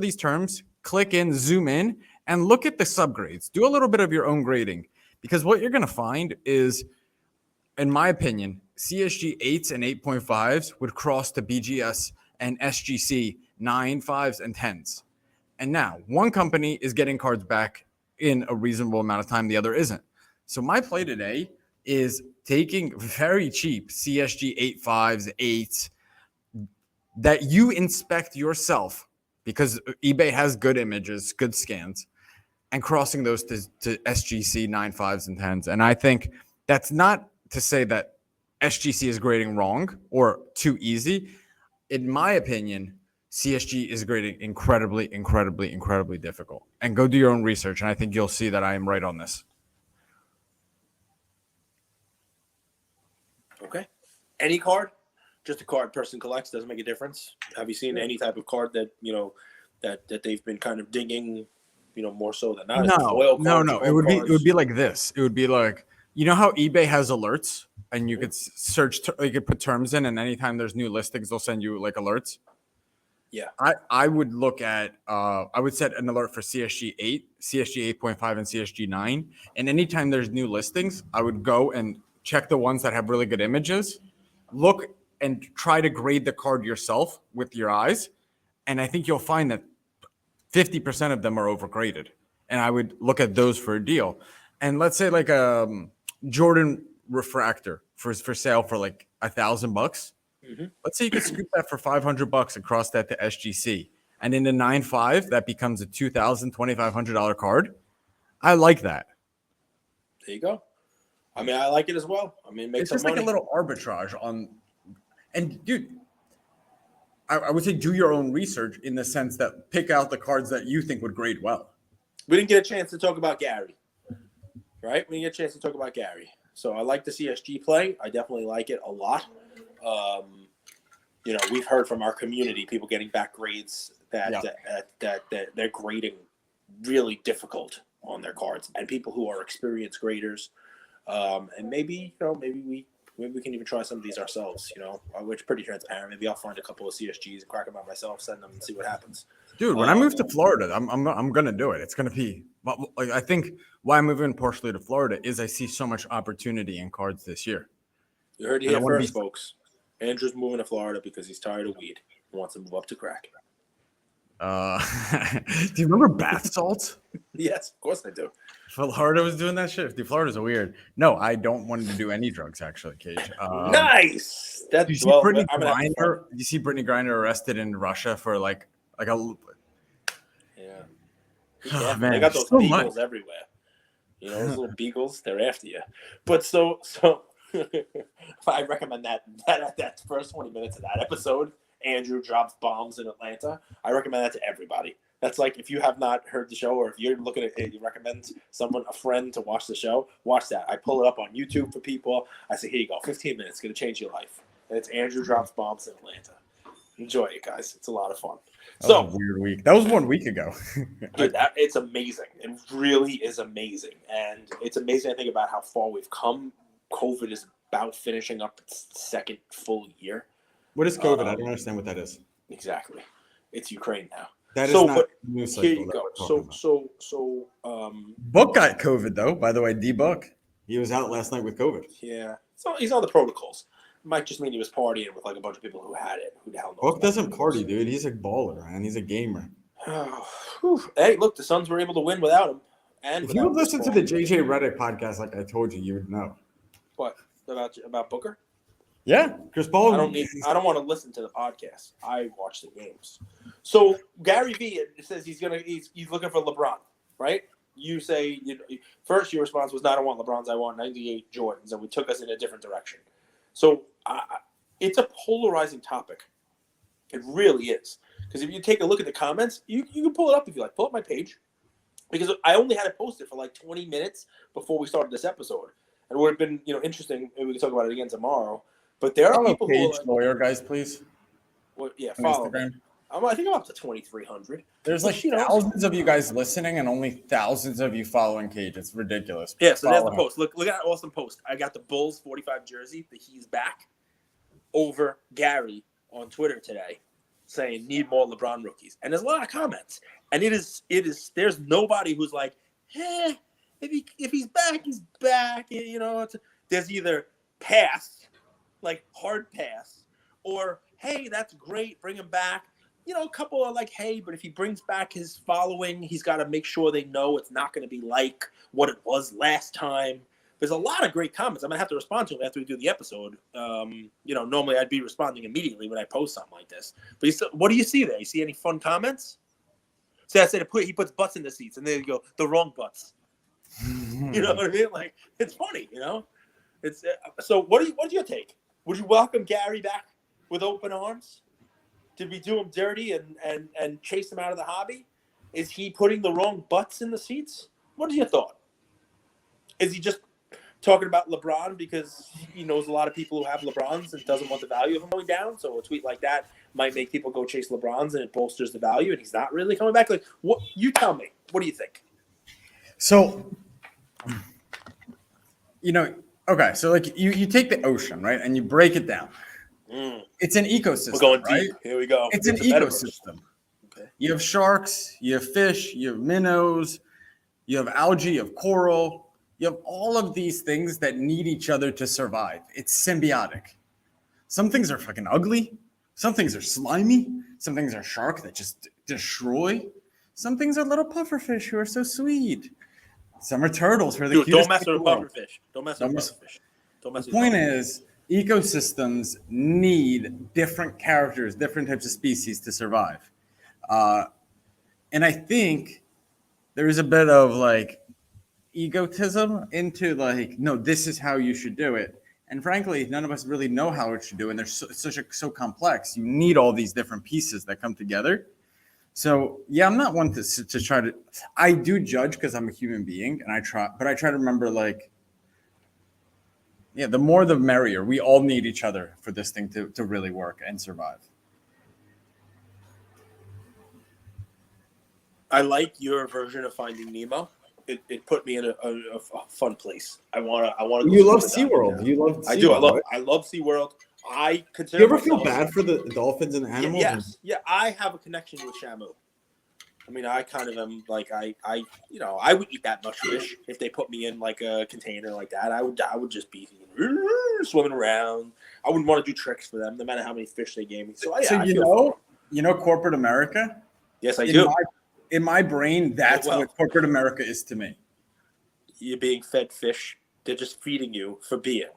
B: these terms. Click in, zoom in, and look at the subgrades. Do a little bit of your own grading, because what you're going to find is, in my opinion, CSG 8s and 8.5s would cross to BGS and SGC 9.5s and 10s. And now one company is getting cards back in a reasonable amount of time. The other isn't. So my play today is taking very cheap CSG 8.5s, 8s that you inspect yourself, because eBay has good images, good scans, and crossing those to SGC 9.5s and 10s. And I think that's not to say that SGC is grading wrong or too easy. In my opinion, CSG is grading incredibly, incredibly, incredibly difficult. And go do your own research, and I think you'll see that I am right on this.
A: Okay. Any card? Just a card person collects, doesn't make a difference. Have you seen any type of card that that they've been kind of digging, more so than not?
B: No. It would be like this. It would be like, how eBay has alerts, and you could search, you could put terms in, and anytime there's new listings, they'll send you like alerts.
A: Yeah.
B: I would look at, I would set an alert for CSG 8, CSG 8.5, and CSG 9. And anytime there's new listings, I would go and check the ones that have really good images, look and try to grade the card yourself with your eyes. And I think you'll find that 50% of them are overgraded. And I would look at those for a deal. And let's say like a Jordan Refractor for sale for like $1,000. Mm-hmm. Let's say you could scoop that for $500 and cross that to SGC. And in the 9.5, that becomes a $2,000, $2,500 card. I like that.
A: There you go. I mean, I like it as well. I mean,
B: it's just like a little arbitrage on. And dude, I would say do your own research in the sense that pick out the cards that you think would grade well.
A: We didn't get a chance to talk about Gary, right? We didn't get a chance to talk about Gary. So I like the CSG play. I definitely like it a lot. We've heard from our community people getting back grades that they're grading really difficult on their cards, and people who are experienced graders, and maybe we can even try some of these ourselves. Which are pretty transparent. Maybe I'll find a couple of CSGs and crack them out myself, send them, and see what happens.
B: Dude, when I move to Florida, I'm gonna do it. It's gonna be. I think why I'm moving partially to Florida is I see so much opportunity in cards this year.
A: You heard it here first, folks. Andrew's moving to Florida because he's tired of weed and wants to move up to crack.
B: Do you remember bath salts?
A: Yes, of course I do.
B: Florida was doing that shit. Dude, Florida's a weird. No, I don't want to do any drugs, actually, Cage.
A: Nice.
B: Do you see Brittany Griner? You see Brittany Griner arrested in Russia for like a.
A: Yeah.
B: Oh, man,
A: they got those
B: so
A: beagles
B: much.
A: everywhere. Those little beagles, they're after you. But so I recommend that first 20 minutes of that episode, Andrew drops bombs in Atlanta. I recommend that to everybody. That's like, if you have not heard the show, or if you're looking at it, you recommend a friend to watch the show, watch that. I pull it up on YouTube for people. I say, here you go, 15 minutes, going to change your life. And it's Andrew drops bombs in Atlanta. Enjoy it, guys. It's a lot of fun.
B: That was a weird week. That was 1 week ago.
A: Dude, it's amazing. It really is amazing. And it's amazing to think about how far we've come. COVID is about finishing up its second full year.
B: What is COVID? I don't understand what that is.
A: Exactly. It's Ukraine now.
B: That is not news cycle.
A: Here you go. So
B: Book got COVID, though, by the way, D-Book. He was out last night with COVID.
A: Yeah. So he's on the protocols. Might just mean he was partying with like a bunch of people who had it. Who the hell knows?
B: Book doesn't party, dude. He's a baller, man. He's a gamer.
A: Hey, look, the Suns were able to win without him. And
B: if you would listen to the JJ Redick podcast, like I told you, you would know.
A: What about Booker?
B: Yeah, Chris Paul.
A: I don't want to listen to the podcast. I watch the games. So Gary V says he's looking for LeBron, right? You say first your response was, "No, I don't want LeBrons. I want 98 Jordans," and we took us in a different direction. So it's a polarizing topic. It really is, because if you take a look at the comments, you can pull it up if you like. Pull up my page, because I only had it posted for like 20 minutes before we started this episode. It would have been, interesting. Maybe we can talk about it again tomorrow. But there are people who are
B: lawyer guys, please.
A: Well, follow me. I think I'm up to 2,300.
B: There's like thousands of you guys listening and only thousands of you following Cage. It's ridiculous.
A: Yeah, so there's the post. Look at that awesome post. I got the Bulls 45 jersey, the He's Back, over Gary on Twitter today, saying need more LeBron rookies. And there's a lot of comments. And it is. There's nobody who's like, if he's back, he's back. There's either pass, like hard pass, or hey, that's great, bring him back. A couple are like, hey, but if he brings back his following, he's got to make sure they know it's not going to be like what it was last time. There's a lot of great comments. I'm going to have to respond to them after we do the episode. Normally I'd be responding immediately when I post something like this. But what do you see there? You see any fun comments? See, I said he puts butts in the seats, and there you go, the wrong butts. You know what I mean? Like, it's funny, It's so. What's your take? Would you welcome Gary back with open arms? Did we do him dirty and chase him out of the hobby? Is he putting the wrong butts in the seats? What is your thought? Is he just talking about LeBron because he knows a lot of people who have LeBrons and doesn't want the value of him going down? So a tweet like that might make people go chase LeBrons and it bolsters the value, and he's not really coming back. Like, what? You tell me. What do you think?
B: So, okay. So like you take the ocean, right, and you break it down. It's an ecosystem.
A: We're going
B: right?
A: deep. Here we go.
B: It's an ecosystem.
A: Okay.
B: You have sharks, you have fish, you have minnows, you have algae, you have coral. You have all of these things that need each other to survive. It's symbiotic. Some things are fucking ugly. Some things are slimy. Some things are shark that just destroy. Some things are little pufferfish who are so sweet. Some are turtles who are the cutest.
A: Don't mess with pufferfish. Don't mess with pufferfish.
B: The point is, ecosystems need different characters, different types of species to survive. And I think there is a bit of like egotism into like, no, this is how you should do it. And frankly, none of us really know how it should do. And they're so complex. You need all these different pieces that come together. So yeah, I'm not one to try to. I do judge because I'm a human being, and I try to remember like Yeah, the more the merrier. We all need each other for this thing to really work and survive.
A: I like your version of Finding Nemo. It put me in a fun place. I wanna go.
D: You love
A: scuba diving
D: SeaWorld.
A: now.
D: You love SeaWorld.
A: I do.
D: Right?
A: I love SeaWorld. I
D: Do
A: consider
D: you ever feel
A: myself,
D: bad for the dolphins and animals?
A: Yes. Yeah, I have a connection with Shamu. I mean, I kind of am like I would eat that much fish if they put me in like a container like that. I would just be swimming around. I wouldn't want to do tricks for them, no matter how many fish they gave me. So yeah,
B: So
A: I feel
B: you know corporate America?
A: yes, I do.
B: In my brain, that's
A: well.
B: what corporate America is to me.
A: You're being fed fish. They're just feeding you for being.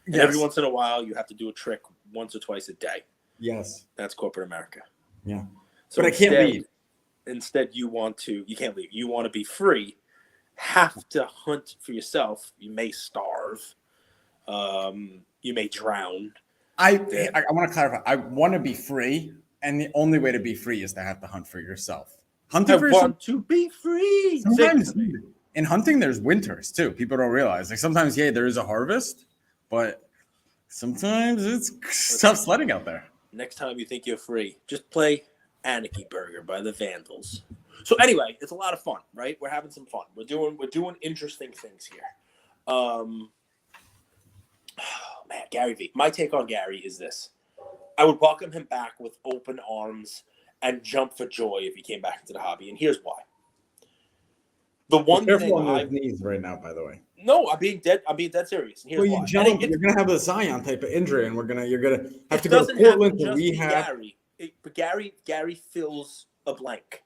A: And
B: Yes.
A: every once in a while, you have to do a trick once or twice a day.
D: Yes.
A: That's corporate America.
D: Yeah.
A: So
D: But I can't leave.
A: Instead, you can't leave. You want to be free. Have to hunt for yourself. You may starve. You may drown.
B: I want to clarify. I want to be free, and the only way to be free is to have to hunt for yourself. Hunting for yourself.
A: To be free.
B: Sometimes in hunting, there's winters too. People don't realize. Like sometimes, there is a harvest, but sometimes it's tough sledding out there.
A: Next time you think you're free, just play Anarchy Burger by the Vandals. So anyway, it's a lot of fun, right? We're having some fun. We're doing interesting things here. Oh man, Gary V. My take on Gary is this: I would welcome him back with open arms and jump for joy if he came back into the hobby. And here's why. The one
D: Be careful
A: thing
D: on
A: I
D: those knees right now, by the way.
A: no, I'm being dead serious. And here's
D: Well,
A: why.
D: you jump,
A: And
D: you're gonna have a Zion type of injury, and you're gonna have
A: it
D: to go to
A: doesn't
D: Portland
A: have
D: to
A: to just be
D: rehab.
A: Gary. But Gary fills a blank.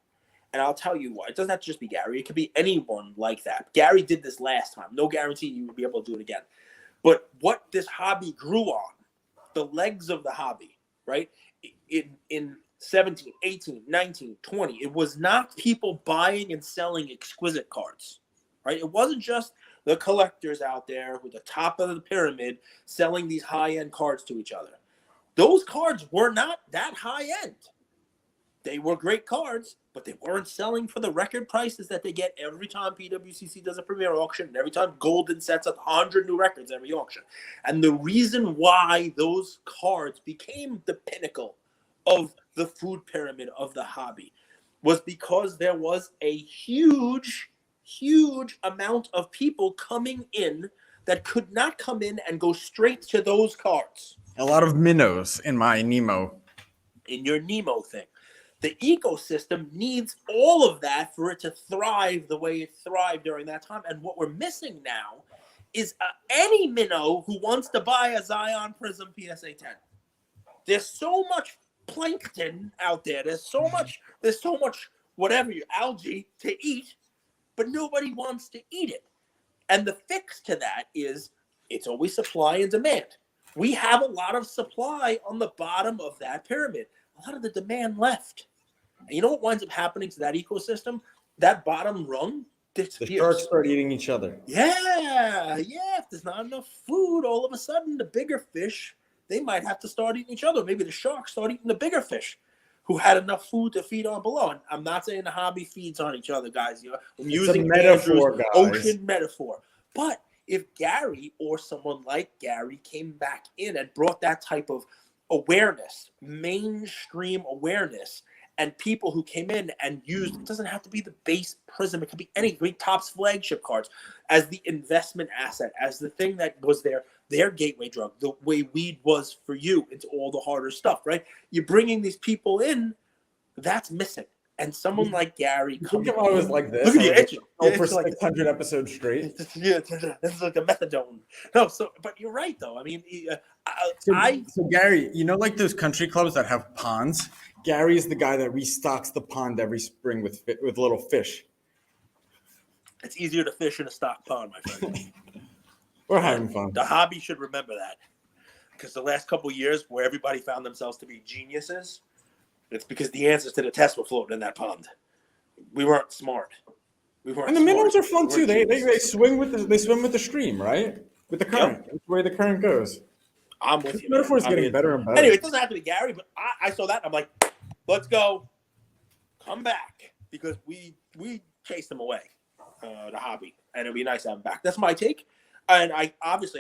A: And I'll tell you why. It doesn't have to just be Gary. It could be anyone like that. Gary did this last time. No guarantee you would be able to do it again. But what this hobby grew on, the legs of the hobby, right? In 17, 18, 19, 20, it was not people buying and selling exquisite cards, right? It wasn't just the collectors out there with the top of the pyramid selling these high-end cards to each other. Those cards were not that high-end. They were great cards, but they weren't selling for the record prices that they get every time PWCC does a premier auction and every time Golden sets up 100 new records every auction. And the reason why those cards became the pinnacle of the food pyramid of the hobby was because there was a huge amount of people coming in that could not come in and go straight to those cards.
B: A lot of minnows in my Nemo.
A: In your Nemo thing. The ecosystem needs all of that for it to thrive the way it thrived during that time. And what we're missing now is any minnow who wants to buy a Zion Prism PSA 10. There's so much plankton out there. There's so much whatever, algae to eat, but nobody wants to eat it. And the fix to that is it's always supply and demand. We have a lot of supply on the bottom of that pyramid. A lot of the demand left. And you know what winds up happening to that ecosystem? That bottom rung disappears.
D: The sharks start eating each other.
A: Yeah. If there's not enough food, all of a sudden the bigger fish, they might have to start eating each other. Maybe the sharks start eating the bigger fish who had enough food to feed on below. And I'm not saying the hobby feeds on each other, guys. I'm using
D: metaphor,
A: Andrew's
D: guys.
A: ocean metaphor. But if Gary or someone like Gary came back in and brought that type of awareness, mainstream awareness, and people who came in and used, it doesn't have to be the base Prism, it could be any Great Topps flagship cards as the investment asset, as the thing that was their gateway drug, the way weed was for you into all the harder stuff, right? You're bringing these people in, that's missing. And someone like Gary
D: Think if I was like this,
A: look at you
D: I would
A: itching.
D: go
A: Yeah,
D: for
A: it's like
D: 600 episodes straight.
A: yeah, this is like a methadone. No, but you're right though. I mean,
B: So Gary, like those country clubs that have ponds?
D: Gary is the guy that restocks the pond every spring with little fish.
A: It's easier to fish in a stock pond, my friend.
D: We're having fun.
A: The hobby should remember that, because the last couple of years where everybody found themselves to be geniuses, it's because the answers to the test were floating in that pond. We weren't smart.
D: And the minnows are fun too. They swim with the stream, right? With the current. That's the way the current goes.
A: I'm with you.
D: Metaphor is getting better and better.
A: Anyway, it doesn't have to be Gary, but I saw that and I'm like, let's go, come back, because we chased him away, the hobby, and it'd be nice to have him back. That's my take. And I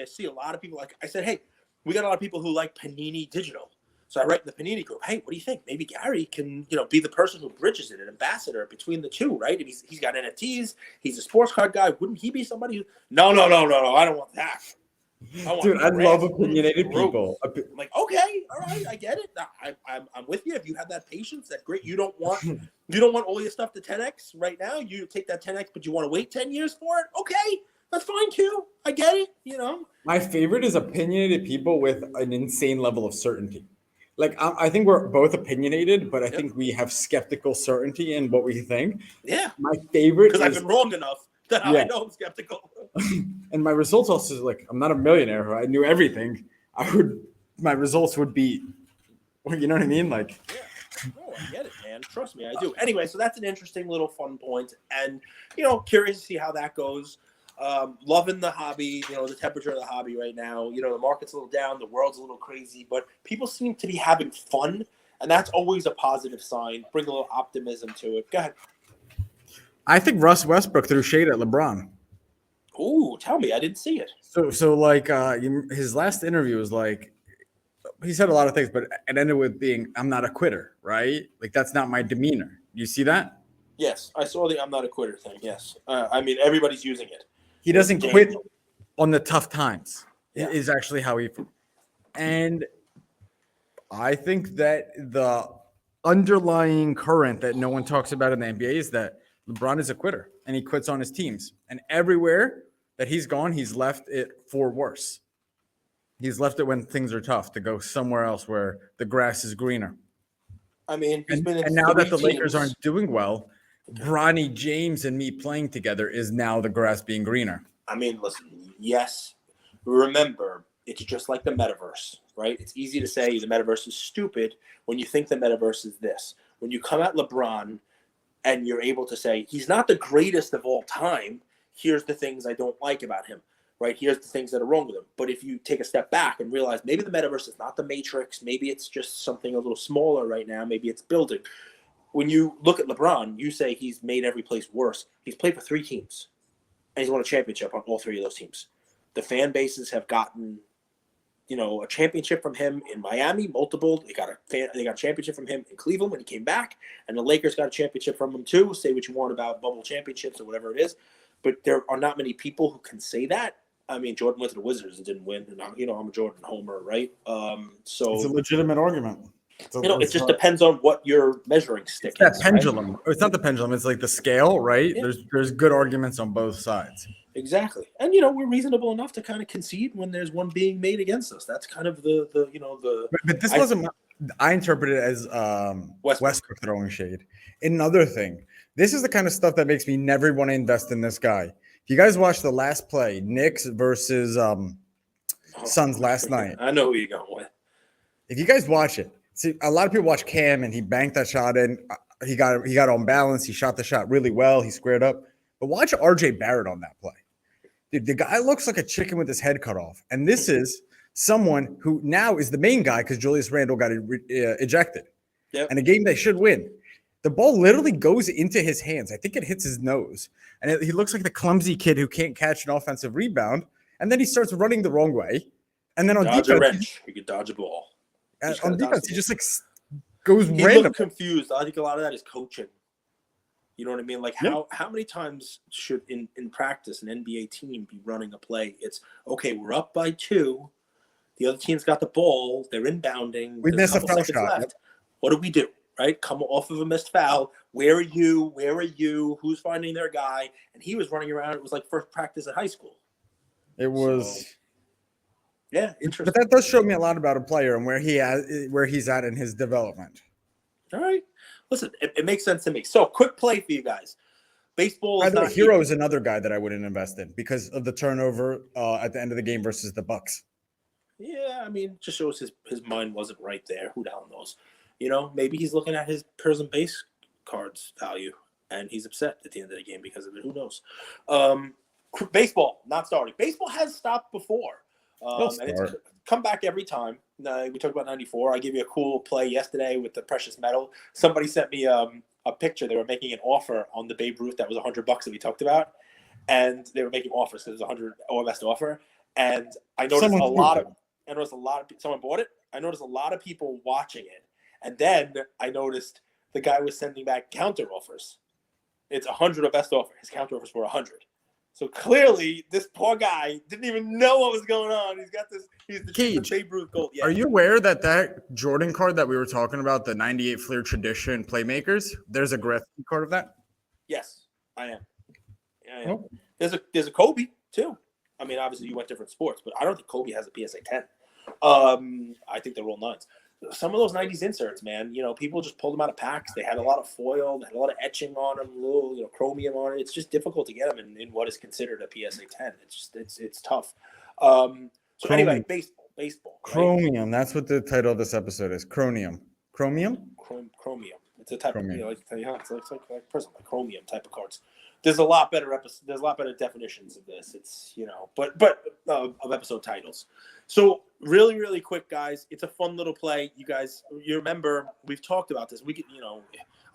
A: see a lot of people, like I said, hey, we got a lot of people who like Panini Digital. So I write in the Panini group, hey, what do you think? Maybe Gary can, be the person who bridges it, an ambassador between the two, right? And he's got NFTs. He's a sports card guy. Wouldn't he be somebody who? No. I don't want that.
D: Dude, I love opinionated people.
A: I'm like, okay, all right, I get it. I'm with you. If you have that patience, that's great. You don't want all your stuff to 10x right now. You take that 10x, but you want to wait 10 years for it. Okay, that's fine too. I get it.
D: My favorite is opinionated people with an insane level of certainty. Like I think we're both opinionated, but I think we have skeptical certainty in what we think.
A: Yeah.
D: My favorite
A: because I've been wrong enough that I know I'm skeptical.
D: And my results also like I'm not a millionaire. I knew everything. My results would be, you know what I mean? Like,
A: yeah. No, I get it, man. Trust me, I do. Anyway, so that's an interesting little fun point, and curious to see how that goes. Loving the hobby, the temperature of the hobby right now. The market's a little down, the world's a little crazy, but people seem to be having fun, and that's always a positive sign. Bring a little optimism to it. Go ahead.
B: I think Russ Westbrook threw shade at LeBron.
A: Ooh, tell me, I didn't see it.
B: So like his last interview was like, he said a lot of things, but it ended with being, "I'm not a quitter," right? Like that's not my demeanor. You see that?
A: Yes, I saw the "I'm not a quitter" thing. Yes, I mean everybody's using it.
B: He doesn't quit on the tough times.
A: Yeah.
B: Is actually how he. And I think that the underlying current that no one talks about in the NBA is that LeBron is a quitter and he quits on his teams. And everywhere that he's gone, he's left it for worse. He's left it when things are tough to go somewhere else where the grass is greener.
A: I mean,
B: and now that the Lakers aren't doing well, Bronny James and me playing together is now the grass being greener.
A: I mean, listen, yes. Remember, it's just like the metaverse, right? It's easy to say the metaverse is stupid when you think the metaverse is this. When you come at LeBron and you're able to say, he's not the greatest of all time, here's the things I don't like about him, right? Here's the things that are wrong with him. But if you take a step back and realize maybe the metaverse is not the Matrix, maybe it's just something a little smaller right now, maybe it's building. When you look at LeBron, you say he's made every place worse. He's played for 3 teams, and he's won a championship on all 3 of those teams. The fan bases have gotten, a championship from him in Miami, multiple. They got a championship from him in Cleveland when he came back, and the Lakers got a championship from him too. Say what you want about bubble championships or whatever it is, but there are not many people who can say that. I mean, Jordan went to the Wizards and didn't win, and I'm a Jordan homer, right? So
D: it's a legitimate argument.
A: It just depends on what your measuring stick
B: is.
A: That
B: pendulum.
A: Right?
B: It's not the pendulum. It's like the scale, right? Yeah. There's good arguments on both sides.
A: Exactly. And, we're reasonable enough to kind of concede when there's one being made against us. That's kind of the.
B: But this wasn't – I interpret it as Westbrook throwing shade. Another thing, this is the kind of stuff that makes me never want to invest in this guy. If you guys watched the last play, Knicks versus Suns last night.
A: I know who you're going with.
B: If you guys watch it, see, a lot of people watch Cam and he banked that shot in. He got on balance. He shot the shot really well. He squared up. But watch RJ Barrett on that play. Dude, the guy looks like a chicken with his head cut off. And this is someone who now is the main guy because Julius Randle got ejected.
A: Yep.
B: And a game they should win. The ball literally goes into his hands. I think it hits his nose. And he looks like the clumsy kid who can't catch an offensive rebound. And then he starts running the wrong way. And then on
A: dodge
B: defense,
A: a wrench. You can dodge a ball.
B: On defense, he just goes
A: he
B: random.
A: Looked confused. I think a lot of that is coaching. You know what I mean? Like how many times should in practice an NBA team be running a play? It's okay, we're up by 2. The other team's got the ball. They're inbounding.
B: We missed a foul shot.
A: Left. What do we do? Right? Come off of a missed foul. Where are you? Where are you? Who's finding their guy? And he was running around. It was like first practice at high school.
B: It was.
A: So, yeah, interesting.
B: But that does show me a lot about a player and where he's at in his development.
A: All right. Listen, it makes sense to me. So, quick play for you guys. Baseball is not
B: Hero is another guy that I wouldn't invest in because of the turnover at the end of the game versus the Bucks.
A: Yeah, I mean, just shows his mind wasn't right there. Who the hell knows? Maybe he's looking at his present base cards value and he's upset at the end of the game because of it. Who knows? Baseball not starting. Baseball has stopped before. And it's come back every time. We talked about 94. I gave you a cool play yesterday with the precious metal. Somebody sent me a picture. They were making an offer on the Babe Ruth that was $100 that we talked about. and they were making offers because it was $100 or best offer. And I noticed
B: Someone
A: a lot of
B: stupid.
A: someone bought it. I noticed a lot of people watching it, and then I noticed the guy was sending back counter offers. It's $100 or best offer. His counter offers were $100. So clearly, this poor guy didn't even know what was going on. He's got this. He's the cheapest Babe Ruth gold. Yeah.
B: Are you aware that Jordan card that we were talking about, the 98 Fleer Tradition Playmakers, there's a Gretzky card of that?
A: Yes, I am. Yeah, I am.
B: Oh.
A: There's a Kobe too. I mean, obviously you went different sports, but I don't think Kobe has a PSA 10. I think they're all 9s. Some of those 90s inserts, man, people just pulled them out of packs. They had a lot of foil, they had a lot of etching on them, little, chromium on it. It's just difficult to get them in what is considered a PSA 10. It's tough. So anyway, baseball.
B: Chromium. Right? That's what the title of this episode is. Chromium. Chromium?
A: Chromium. It's a type
B: chromium.
A: It's like prism, like chromium type of cards. There's a lot better definitions of this. It's of episode titles. So really, really quick, guys. It's a fun little play. You remember we've talked about this.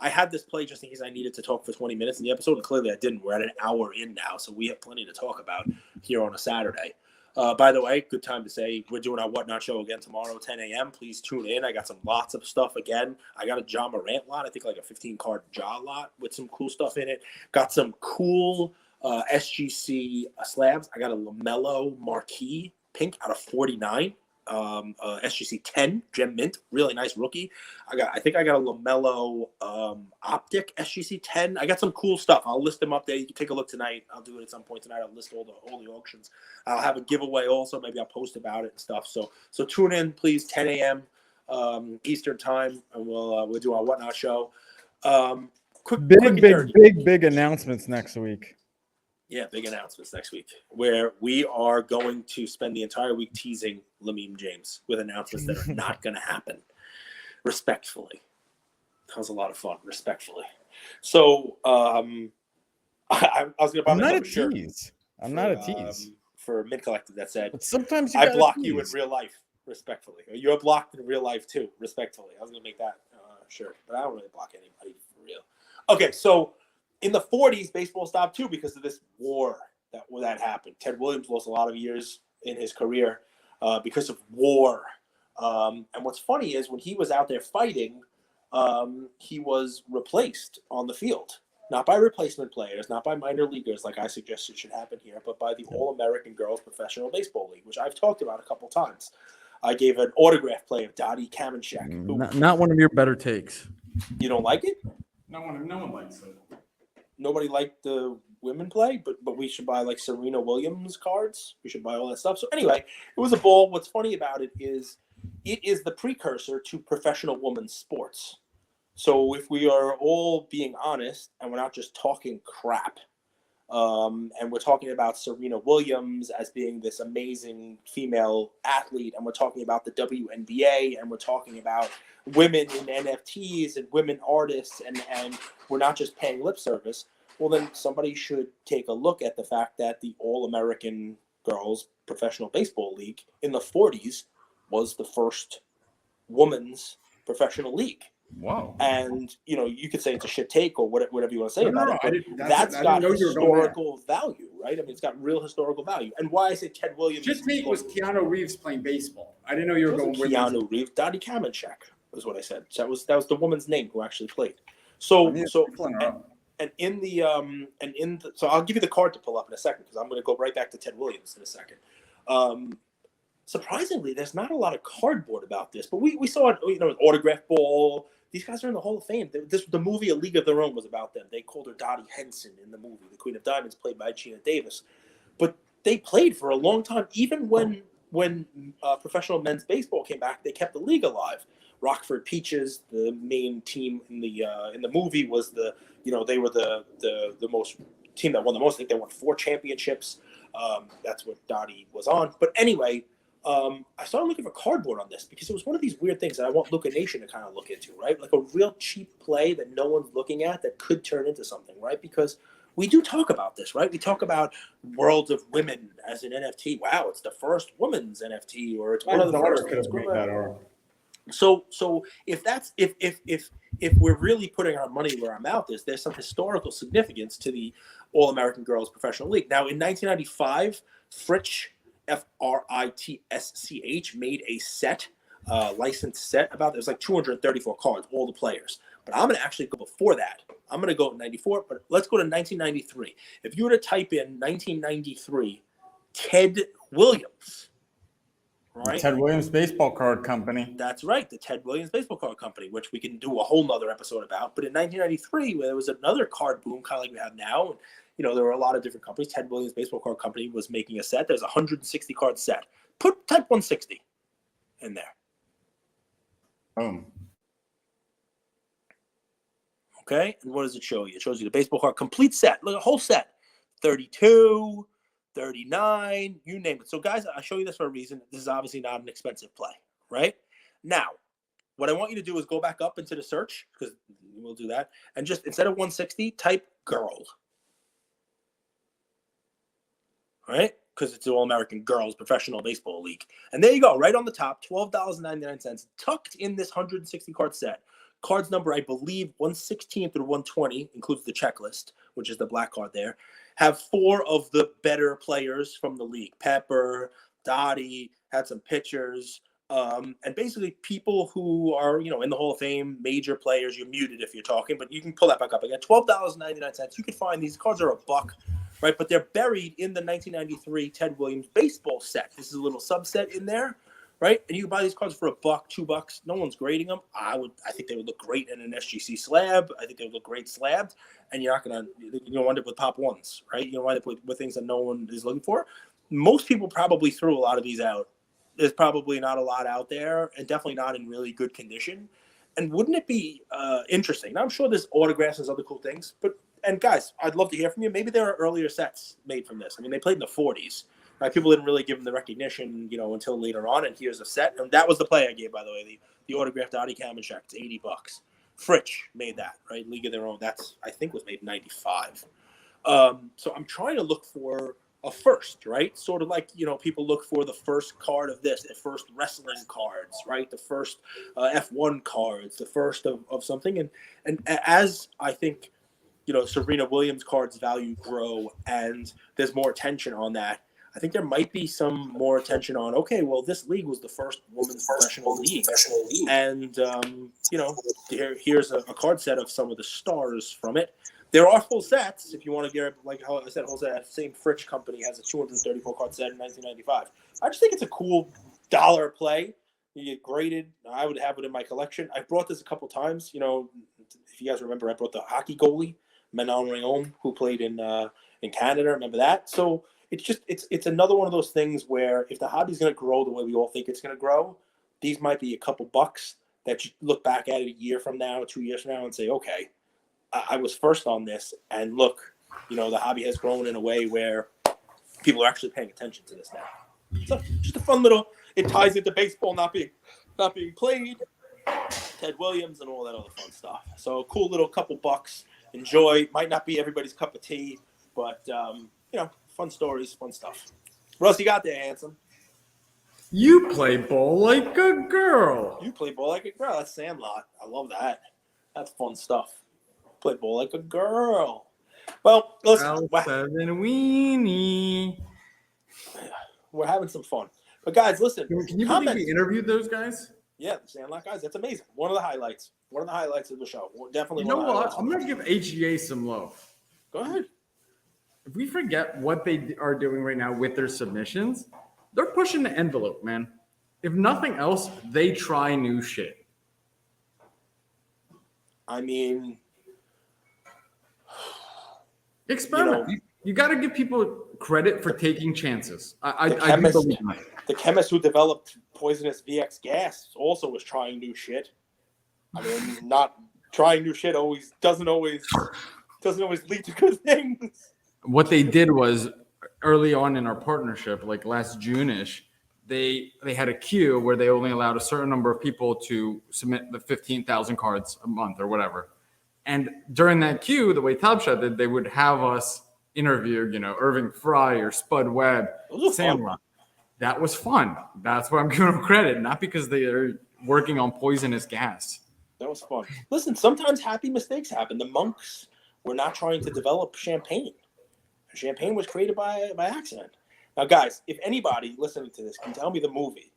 A: I had this play just in case I needed to talk for 20 minutes in the episode, and clearly I didn't. We're at an hour in now, so we have plenty to talk about here on a Saturday. By the way, good time to say we're doing our Whatnot show again tomorrow, 10 a.m. Please tune in. I got lots of stuff again. I got a Ja Morant lot. I think like a 15-card Ja lot with some cool stuff in it. Got some cool SGC slabs. I got a LaMelo Marquee pink out of 49. SGC 10 Gem Mint, really nice rookie. I think I got a LaMelo Optic SGC 10. I got some cool stuff. I'll list them up there. You can take a look tonight. I'll do it at some point tonight. I'll list all the auctions. I'll have a giveaway also. Maybe I'll post about it and stuff. So tune in, please. 10 a.m. Eastern time, and we'll do our Whatnot show.
B: Big announcements next week.
A: Yeah, big announcements next week where we are going to spend the entire week teasing Lamine James with announcements that are not going to happen. Respectfully. That was a lot of fun. Respectfully. So I was going to buy myself a shirt.
B: I'm not a tease.
A: For Mid Collective that said,
B: but sometimes
A: I block you in real life. Respectfully. You're blocked in real life too. Respectfully. I was going to make that shirt, but I don't really block anybody for real. Okay, so in the 40s, baseball stopped too because of this war that happened. Ted Williams lost a lot of years in his career because of war. And what's funny is when he was out there fighting, he was replaced on the field. Not by replacement players, not by minor leaguers like I suggested should happen here, but by the All-American Girls Professional Baseball League, which I've talked about a couple times. I gave an autograph play of Dottie Kamenchak.
B: Not one of your better takes.
A: You don't like it?
D: No one likes it.
A: Nobody liked the women play, but we should buy like Serena Williams cards. We should buy all that stuff. So anyway, it was a ball. What's funny about it is the precursor to professional women's sports. So if we are all being honest and we're not just talking crap, and we're talking about Serena Williams as being this amazing female athlete, and we're talking about the WNBA, and we're talking about women in NFTs and women artists, and we're not just paying lip service, well, then somebody should take a look at the fact that the All-American Girls Professional Baseball League in the 40s was the first women's professional league.
B: Wow.
A: And, you could say it's a shit take or whatever you want to say about it. But that's got historical value, right? I mean, it's got real historical value. And why I say Ted Williams.
D: Shit take was Keanu Reeves playing baseball. I didn't know you were going with
A: Keanu Reeves. Dottie Kamenchak was what I said. So that was the woman's name who actually played. So I'll give you the card to pull up in a second because I'm going to go right back to Ted Williams in a second. Surprisingly, there's not a lot of cardboard about this, but we saw it, an autograph ball. These guys are in the Hall of Fame. The movie A League of Their Own was about them. They called her Dottie Henson in the movie, the Queen of Diamonds, played by Gina Davis. But they played for a long time. Even when professional men's baseball came back, they kept the league alive. Rockford Peaches, the main team in the movie, was they were the most team that won the most. I think they won 4 championships. That's what Dottie was on. But anyway. I started looking for cardboard on this because it was one of these weird things that I want Luca Nation to kind of look into, right? Like a real cheap play that no one's looking at that could turn into something, right? Because we do talk about this, right? We talk about Worlds of Women as an NFT. Wow, it's the first women's NFT, or it's one of the first. So if we're really putting our money where our mouth is, there's some historical significance to the All American Girls Professional League. Now, in 1995, Fritsch, Fritsch, made a set, licensed set about it was like 234 cards, all the players. But I'm going to actually go before that. I'm going to go in 94, but let's go to 1993. If you were to type in 1993, Ted Williams. Right?
B: Ted Williams Baseball Card Company.
A: That's right, the Ted Williams Baseball Card Company, which we can do a whole nother episode about. But in 1993, where there was another card boom, kind of like we have now, and there were a lot of different companies. Ted Williams Baseball Card Company was making a set. There's a 160 card set. Type 160 in there.
B: Boom.
A: Okay, and what does it show you? It shows you the baseball card complete set. Look, a whole set. 32. 39, you name it. So, guys, I show you this for a reason. This is obviously not an expensive play, right? Now, what I want you to do is go back up into the search, because we'll do that, and just instead of 160, type girl. Right? Because it's the All American Girls Professional Baseball League. And there you go, right on the top, $12.99, tucked in this 160 card set. Cards number, I believe, 116 through 120, includes the checklist, which is the black card there, have 4 of the better players from the league. Pepper, Dottie, had some pitchers, and basically people who are, in the Hall of Fame, major players. You're muted if you're talking, but you can pull that back up again. $12.99. You can find these cards are $1, right? But they're buried in the 1993 Ted Williams baseball set. This is a little subset in there. Right, and you can buy these cards for $1, $2. No one's grading them. I think they would look great in an SGC slab. I think they would look great slabbed, and you're not gonna wind up with pop ones, right? You wind up with things that no one is looking for. Most people probably threw a lot of these out. There's probably not a lot out there, and definitely not in really good condition. And wouldn't it be interesting? Now, I'm sure there's autographs and other cool things, and guys, I'd love to hear from you. Maybe there are earlier sets made from this. I mean, they played in the 40s. Right, people didn't really give him the recognition, until later on. And here's a set, and that was the play I gave, by the way, the autographed Dottie Kamenchak. It's $80. Fritsch made that, right? League of Their Own. That's, I think, was made in 95. So I'm trying to look for a first, right? Sort of like, people look for the first card of this, the first wrestling cards, right? The first F1 cards, the first of something. And as I think, Serena Williams cards value grow and there's more attention on that, I think there might be some more attention on, okay, well, this league was the first women's professional league. And, here's a card set of some of the stars from it. There are full sets, if you want to get, like how I said, that same Fritsch company has a 234 card set in 1995. I just think it's a cool dollar play. You get graded. I would have it in my collection. I brought this a couple times. If you guys remember, I brought the hockey goalie, Manon Rhéaume, who played in Canada. Remember that? So, it's another one of those things where if the hobby's going to grow the way we all think it's going to grow, these might be a couple bucks that you look back at it a year from now, 2 years from now, and say, okay, I was first on this, and look, the hobby has grown in a way where people are actually paying attention to this now. So just a fun little. It ties into baseball not being played, Ted Williams, and all that other fun stuff. So a cool little couple bucks. Enjoy. Might not be everybody's cup of tea, but fun stories, fun stuff. What else you got there, handsome?
B: You play ball like a girl.
A: You play ball like a girl. That's Sandlot. I love that. That's fun stuff. Play ball like a girl. Well, listen.
B: Weenie.
A: We're having some fun. But guys, listen.
B: Can you believe we interviewed those guys?
A: Yeah, the Sandlot guys. That's amazing. One of the highlights. One of the highlights of the show. Definitely.
B: You know what? I'm going to give HGA some love.
A: Go ahead.
B: If we forget what they are doing right now with their submissions, they're pushing the envelope, man. If nothing else, they try new shit.
A: I mean,
B: experiment. You got to give people credit for taking chances.
A: The chemist who developed poisonous VX gas also was trying new shit. I mean, not trying new shit doesn't always lead to good things.
B: What they did was early on in our partnership, like last June-ish, they had a queue where they only allowed a certain number of people to submit the 15,000 cards a month or whatever. And during that queue, the way Top Shot did, they would have us interview, Irving Fry or Spud Webb, Sandlot. That was fun. That's why I'm giving them credit, not because they are working on poisonous gas.
A: That was fun. Listen, sometimes happy mistakes happen. The monks were not trying to develop champagne. Champagne was created by accident. Now, guys, if anybody listening to this can tell me the movie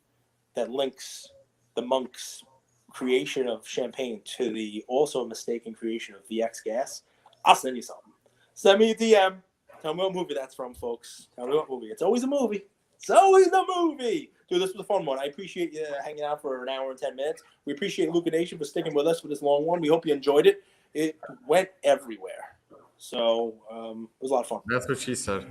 A: that links the monks' creation of champagne to the also mistaken creation of VX gas, I'll send you something. Send me a DM. Tell me what movie that's from, folks. Tell me what movie. It's always a movie. It's always a movie. Dude, this was a fun one. I appreciate you hanging out for an hour and 10 minutes. We appreciate Luca Nation for sticking with us for this long one. We hope you enjoyed it. It went everywhere. So it was a lot of fun.
B: That's what she said.